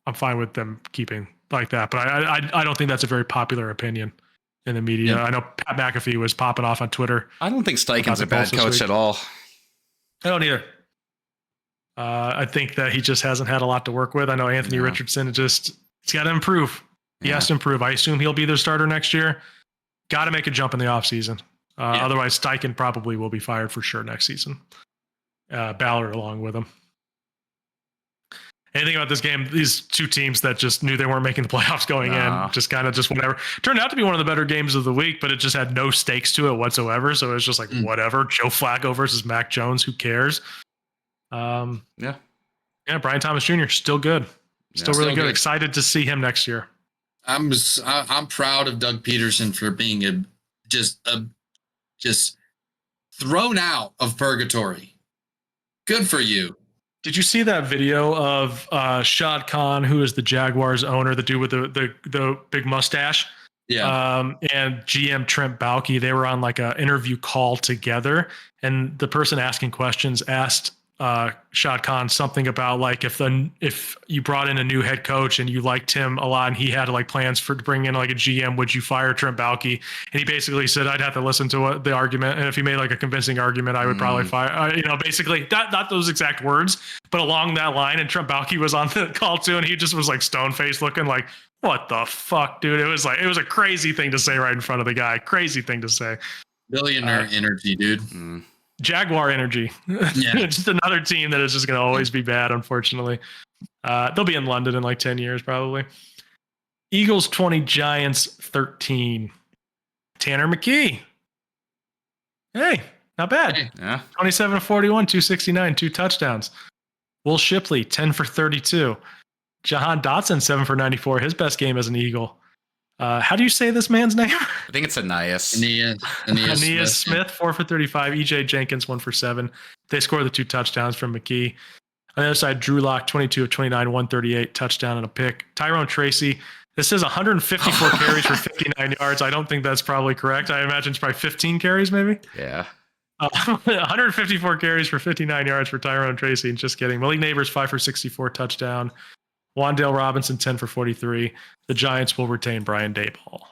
I'm fine with them keeping like that. But I don't think that's a very popular opinion in the media. I know Pat McAfee was popping off on Twitter. I don't think Steichen's a bad coach at all. I don't either. I think that he just hasn't had a lot to work with. I know Anthony Richardson he's got to improve. He has to improve. I assume he'll be their starter next year. Got to make a jump in the offseason. Otherwise, Steichen probably will be fired for sure next season. Ballard along with him. Anything about this game? These two teams that just knew they weren't making the playoffs going in, just whatever. Turned out to be one of the better games of the week, but it just had no stakes to it whatsoever. So it was just like, whatever. Joe Flacco versus Mac Jones. Who cares? Brian Thomas Jr. still good. Still really good. Excited to see him next year. I'm proud of Doug Peterson for being just thrown out of purgatory. Good for you. Did you see that video of Shad Khan, who is the Jaguars owner, the dude with the big mustache? Yeah. And GM Trent Baalke, they were on like an interview call together, and the person asking questions asked Shad Khan something about like if you brought in a new head coach and you liked him a lot and he had like plans for bringing in like a GM, would you fire Trent Baalke? And he basically said, I'd have to listen to the argument, and if he made like a convincing argument, I would probably fire. Basically not those exact words, but along that line. And Trent Baalke was on the call too, and he just was like stone faced looking like, what the fuck, dude? It was a crazy thing to say right in front of the guy. Crazy thing to say. Billionaire energy, dude. Jaguar energy. Just another team that is just going to always be bad, unfortunately. They'll be in London in like 10 years, probably. Eagles 20, Giants 13. Tanner McKee. Hey, not bad. Hey, yeah. 27 of 41, 269, 2 touchdowns. Will Shipley, 10 for 32. Jahan Dotson, 7 for 94. His best game as an Eagle. How do you say this man's name? I think it's Aeneas. Aeneas Smith, 4 for 35. EJ Jenkins, 1 for 7. They scored the 2 touchdowns from McKee. On the other side, Drew Lock, 22 of 29, 138, touchdown and a pick. Tyrone Tracy, This says 154 carries for 59 yards. I don't think that's probably correct. I imagine it's probably 15 carries, maybe. Yeah. 154 carries for 59 yards for Tyrone Tracy. Just kidding. Malik Neighbors 5 for 64 touchdown. Wan'Dale Robinson 10 for 43. The Giants will retain Brian Daboll.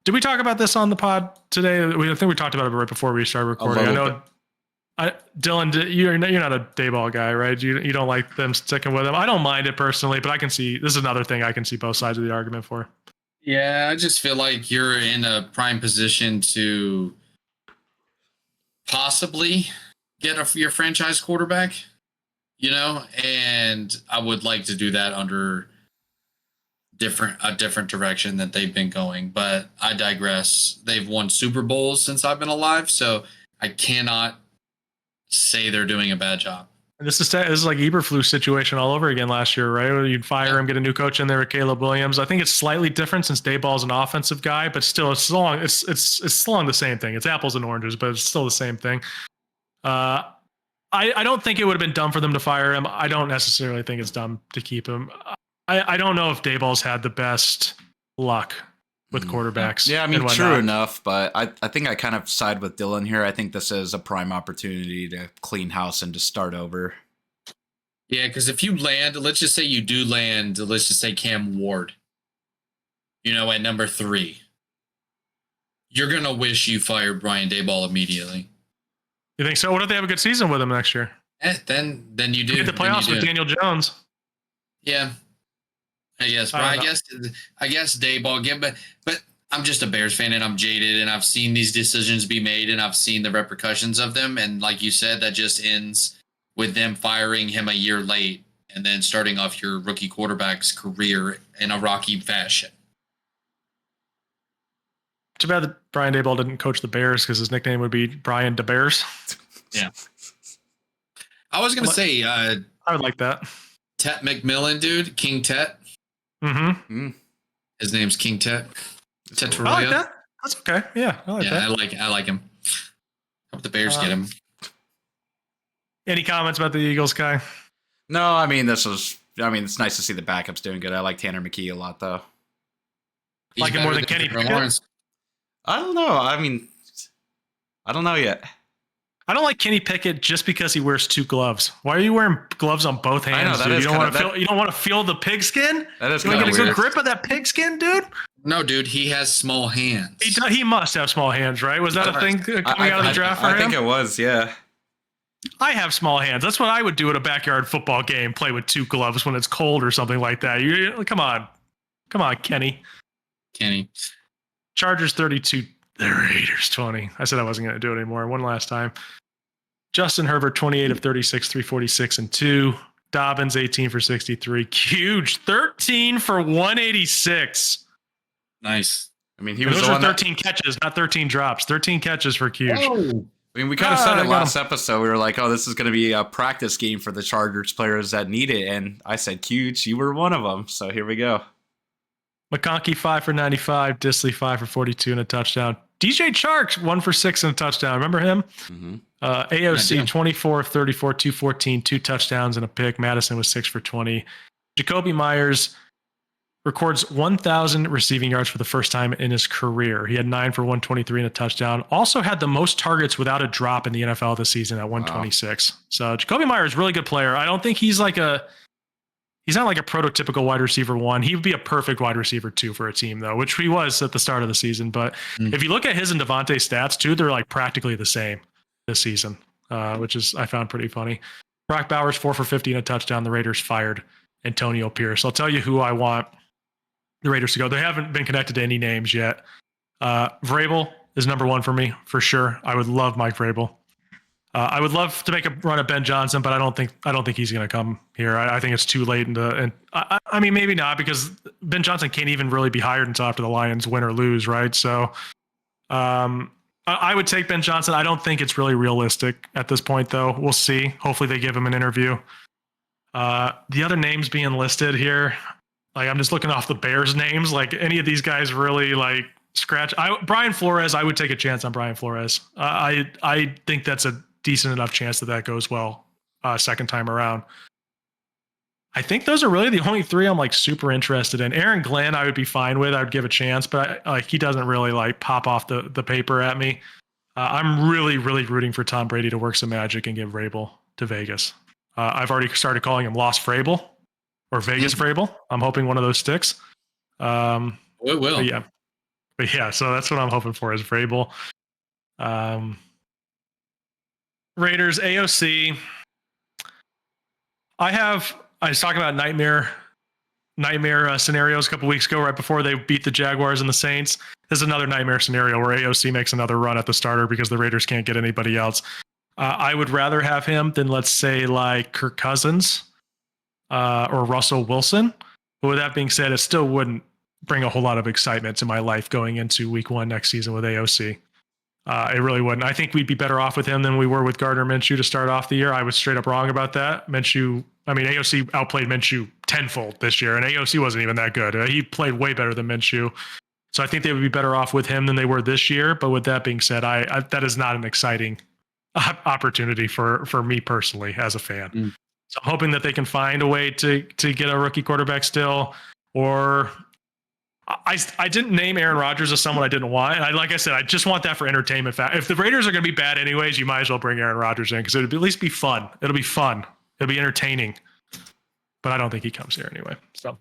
Did we talk about this on the pod today? I think we talked about it right before we started recording. I know. Dylan, you're not a Daboll guy, right? You don't like them sticking with him. I don't mind it personally, but I can see this is another thing I can see both sides of the argument for. Yeah, I just feel like you're in a prime position to possibly get your franchise quarterback, and I would like to do that under a different direction that they've been going. But I digress. They've won Super Bowls since I've been alive, so I cannot say they're doing a bad job. And this is like Eberflus situation all over again last year, right? Where you'd fire him, get a new coach in there with Caleb Williams. I think it's slightly different since Daboll's an offensive guy, but still it's along the same thing. It's apples and oranges, but it's still the same thing. I don't think it would have been dumb for them to fire him. I don't necessarily think it's dumb to keep him. I don't know if Daboll's had the best luck with quarterbacks. Yeah, I mean, true enough, but I think I kind of side with Dylan here. I think this is a prime opportunity to clean house and to start over. Yeah, because if you land, let's just say you do land, let's just say Cam Ward, at number 3, you're going to wish you fired Brian Daboll immediately. You think so? What if they have a good season with him next year? Then you do. Get the playoffs with Daniel Jones. Yeah. I guess Daboll, but I'm just a Bears fan and I'm jaded and I've seen these decisions be made and I've seen the repercussions of them. And like you said, that just ends with them firing him a year late and then starting off your rookie quarterback's career in a rocky fashion. Too bad that Brian Daboll didn't coach the Bears because his nickname would be Brian DeBears. Yeah. I was going to say, I would like that. Tet McMillan, dude, King Tet. Mm-hmm. His name's King Tet. Tet I like that. That's okay. Yeah, I like that. I like him. Hope the Bears get him. Any comments about the Eagles, Kai? No, I mean, it's nice to see the backups doing good. I like Tanner McKee a lot, though. He's like him more than Kenny Pickett? I don't know. I mean, I don't know yet. I don't like Kenny Pickett just because he wears 2 gloves. Why are you wearing gloves on both hands, dude? You don't want to feel the pigskin? That is you want to get a weird. good grip of that pigskin, dude? No, dude, he has small hands. He must have small hands, right? Was that a thing coming out of the draft for him? I think it was, yeah. I have small hands. That's what I would do at a backyard football game, play with 2 gloves when it's cold or something like that. Come on, Kenny. Chargers 32, the Raiders 20. I said I wasn't going to do it anymore. One last time. Justin Herbert, 28 of 36, 346 and 2. Dobbins, 18 for 63. Huge, 13 for 186. Nice. I mean, he was those are 13 catches, not 13 drops. 13 catches for Huge. I mean, we kind of said it last episode. We were like, oh, this is going to be a practice game for the Chargers players that need it. And I said, Huge, you were one of them. So here we go. McConkey, 5 for 95. Disley, 5 for 42 and a touchdown. DJ Chark, 1 for 6 and a touchdown. Remember him? Mm-hmm. AOC, 24 of 34, 214, 2 touchdowns and a pick. Madison was 6 for 20. Jacoby Myers records 1,000 receiving yards for the first time in his career. He had 9 for 123 and a touchdown. Also had the most targets without a drop in the NFL this season at 126. Wow. So Jacoby Myers, really good player. I don't think he's not like a prototypical wide receiver 1. He would be a perfect wide receiver 2 for a team, though, which he was at the start of the season. But if you look at his and Devontae's stats, too, they're like practically the same this season, which is I found pretty funny. Brock Bowers, 4 for 50 and a touchdown. The Raiders fired Antonio Pierce. I'll tell you who I want the Raiders to go. They haven't been connected to any names yet. Vrabel is number 1 for me, for sure. I would love Mike Vrabel. I would love to make a run at Ben Johnson, but I don't think he's going to come here. I think it's too late. And I mean, maybe not, because Ben Johnson can't even really be hired until after the Lions win or lose, right? So I would take Ben Johnson. I don't think it's really realistic at this point, though. We'll see. Hopefully they give him an interview. The other names being listed here, like I'm just looking off the Bears names. Like any of these guys really like scratch. Brian Flores, I would take a chance on Brian Flores. I think that's a decent enough chance that goes well second time around. I think those are really the only three I'm like super interested in. Aaron Glenn, I would be fine with. I would give a chance, but he doesn't really like pop off the paper at me. I'm really, really rooting for Tom Brady to work some magic and give Vrabel to Vegas. I've already started calling him Lost Vrabel or Vegas Vrabel. I'm hoping one of those sticks. It will. But yeah, so that's what I'm hoping for is Vrabel. Raiders, AOC. I was talking about nightmare scenarios a couple weeks ago, right before they beat the Jaguars and the Saints. This is another nightmare scenario where AOC makes another run at the starter because the Raiders can't get anybody else. I would rather have him than, let's say, like Kirk Cousins or Russell Wilson. But with that being said, it still wouldn't bring a whole lot of excitement to my life going into week 1 next season with AOC. It really wouldn't. I think we'd be better off with him than we were with Gardner Minshew to start off the year. I was straight up wrong about that. AOC outplayed Minshew tenfold this year, and AOC wasn't even that good. He played way better than Minshew. So I think they would be better off with him than they were this year. But with that being said, I that is not an exciting opportunity for me personally as a fan. So I'm hoping that they can find a way to get a rookie quarterback still, or I didn't name Aaron Rodgers as someone I didn't want. Like I said, I just want that for entertainment. If the Raiders are going to be bad anyways, you might as well bring Aaron Rodgers in because it'll at least be fun. It'll be fun. It'll be entertaining. But I don't think he comes here anyway. So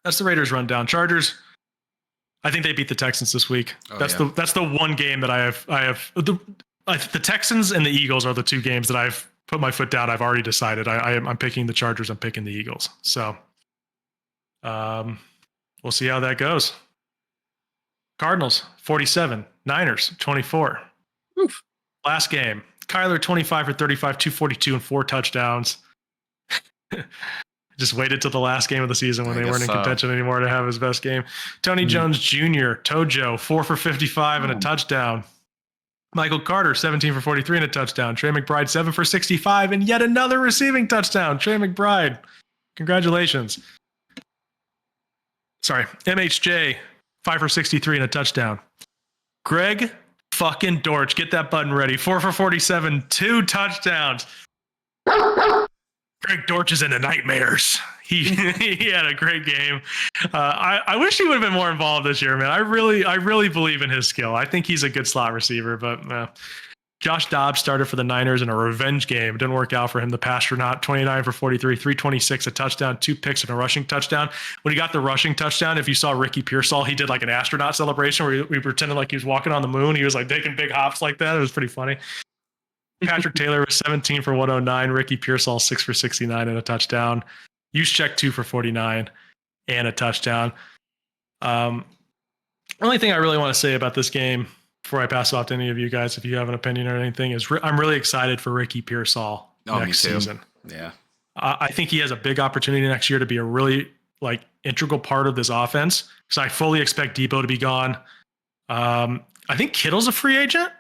that's the Raiders rundown. Chargers, I think they beat the Texans this week. That's the one game that I have. The Texans and the Eagles are the two games that I've put my foot down. I've already decided. I'm picking the Chargers. I'm picking the Eagles. So we'll see how that goes. Cardinals, 47. Niners, 24. Oof. Last game. Kyler, 25 for 35, 242, and 4 touchdowns. Just waited till the last game of the season when they weren't in contention anymore to have his best game. Tony Jones Jr., Tojo, 4 for 55 and a touchdown. Michael Carter, 17 for 43 and a touchdown. Trey McBride, 7 for 65 and yet another receiving touchdown. Trey McBride, congratulations. Sorry, MHJ, 5 for 63 and a touchdown. Greg fucking Dortch, get that button ready. 4 for 47, 2 touchdowns. Greg Dortch is into nightmares. He had a great game. I wish he would have been more involved this year, man. I really believe in his skill. I think he's a good slot receiver, but Josh Dobbs started for the Niners in a revenge game. It didn't work out for him. The Pastronaut, 29 for 43, 326, a touchdown, 2 picks, and a rushing touchdown. When he got the rushing touchdown, if you saw Ricky Pearsall, he did like an astronaut celebration where we pretended like he was walking on the moon. He was like taking big hops like that. It was pretty funny. Patrick Taylor was 17 for 109. Ricky Pearsall, 6 for 69 and a touchdown. Juszczyk, 2 for 49 and a touchdown. Only thing I really want to say about this game before I pass it off to any of you guys, if you have an opinion or anything, is I'm really excited for Ricky Pearsall next season. Yeah. I think he has a big opportunity next year to be a really integral part of this offense because I fully expect Debo to be gone. I think Kittle's a free agent.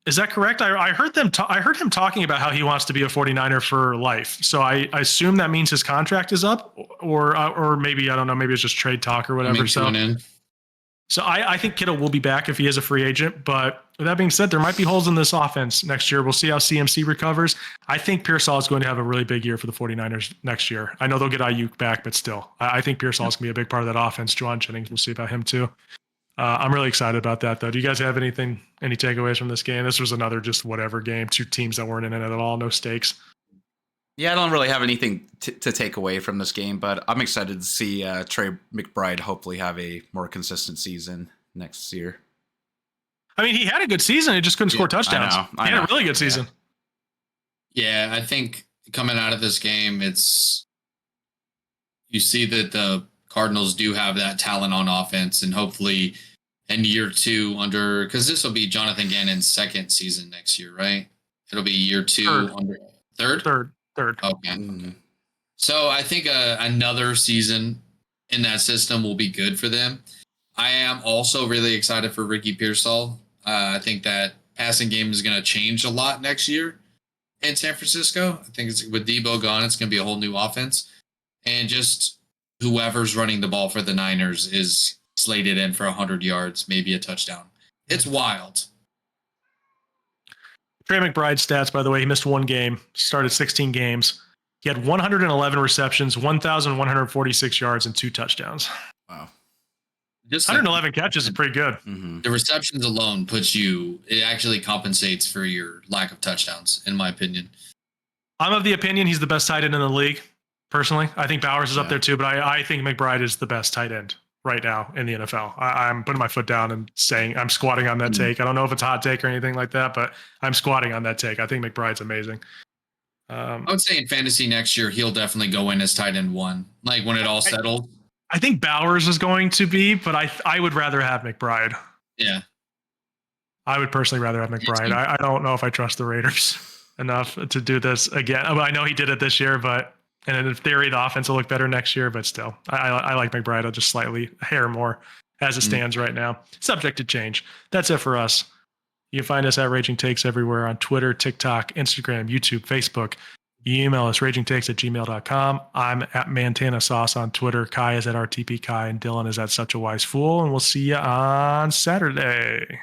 Is that correct? I heard I heard him talking about how he wants to be a 49er for life. So I assume that means his contract is up, or maybe I don't know. Maybe it's just trade talk or whatever. So I think Kittle will be back if he is a free agent. But with that being said, there might be holes in this offense next year. We'll see how CMC recovers. I think Pearsall is going to have a really big year for the 49ers next year. I know they'll get Ayuk back, but still, I think Pearsall is going to be a big part of that offense. Juwan Jennings, we'll see about him too. I'm really excited about that, though. Do you guys have any takeaways from this game? This was another just whatever game. 2 teams that weren't in it at all. No stakes. Yeah, I don't really have anything to take away from this game, but I'm excited to see Trey McBride hopefully have a more consistent season next year. I mean, he had a good season. He just couldn't score touchdowns. He had a really good season. Yeah, I think coming out of this game, you see that the Cardinals do have that talent on offense, and hopefully in year 2 because this will be Jonathan Gannon's 2nd season next year, right? It'll be year 2 Third. Okay. Mm-hmm. So I think another season in that system will be good for them. I am also really excited for Ricky Pearsall. I think that passing game is going to change a lot next year in San Francisco. I think with Debo gone, it's going to be a whole new offense. And just whoever's running the ball for the Niners is slated in for 100 yards, maybe a touchdown. It's wild. Trey McBride stats, by the way, he missed 1 game, started 16 games. He had 111 receptions, 1,146 yards, and 2 touchdowns. Wow. Just 111 catches is pretty good. Mm-hmm. the receptions alone it actually compensates for your lack of touchdowns, in my opinion. I'm of the opinion he's the best tight end in the league, personally. I think Bowers is up there too, but I think McBride is the best tight end right now in the NFL. I'm putting my foot down and saying I'm squatting on that take. I don't know if it's a hot take or anything like that, but I'm squatting on that take. I think McBride's amazing. I would say in fantasy next year, he'll definitely go in as tight end 1, like when it all settles. I think Bowers is going to be, but I would rather have McBride. Yeah. I would personally rather have McBride. I don't know if I trust the Raiders enough to do this again. I know he did it this year, and in theory, the offense will look better next year, but still, I like McBride just slightly a hair more as it stands right now. Subject to change. That's it for us. You can find us at Raging Takes everywhere on Twitter, TikTok, Instagram, YouTube, Facebook. You email us ragingtakes@gmail.com. I'm at Montana Sauce on Twitter. Kai is at RTP Kai, and Dylan is at Such a Wise Fool. And we'll see you on Saturday.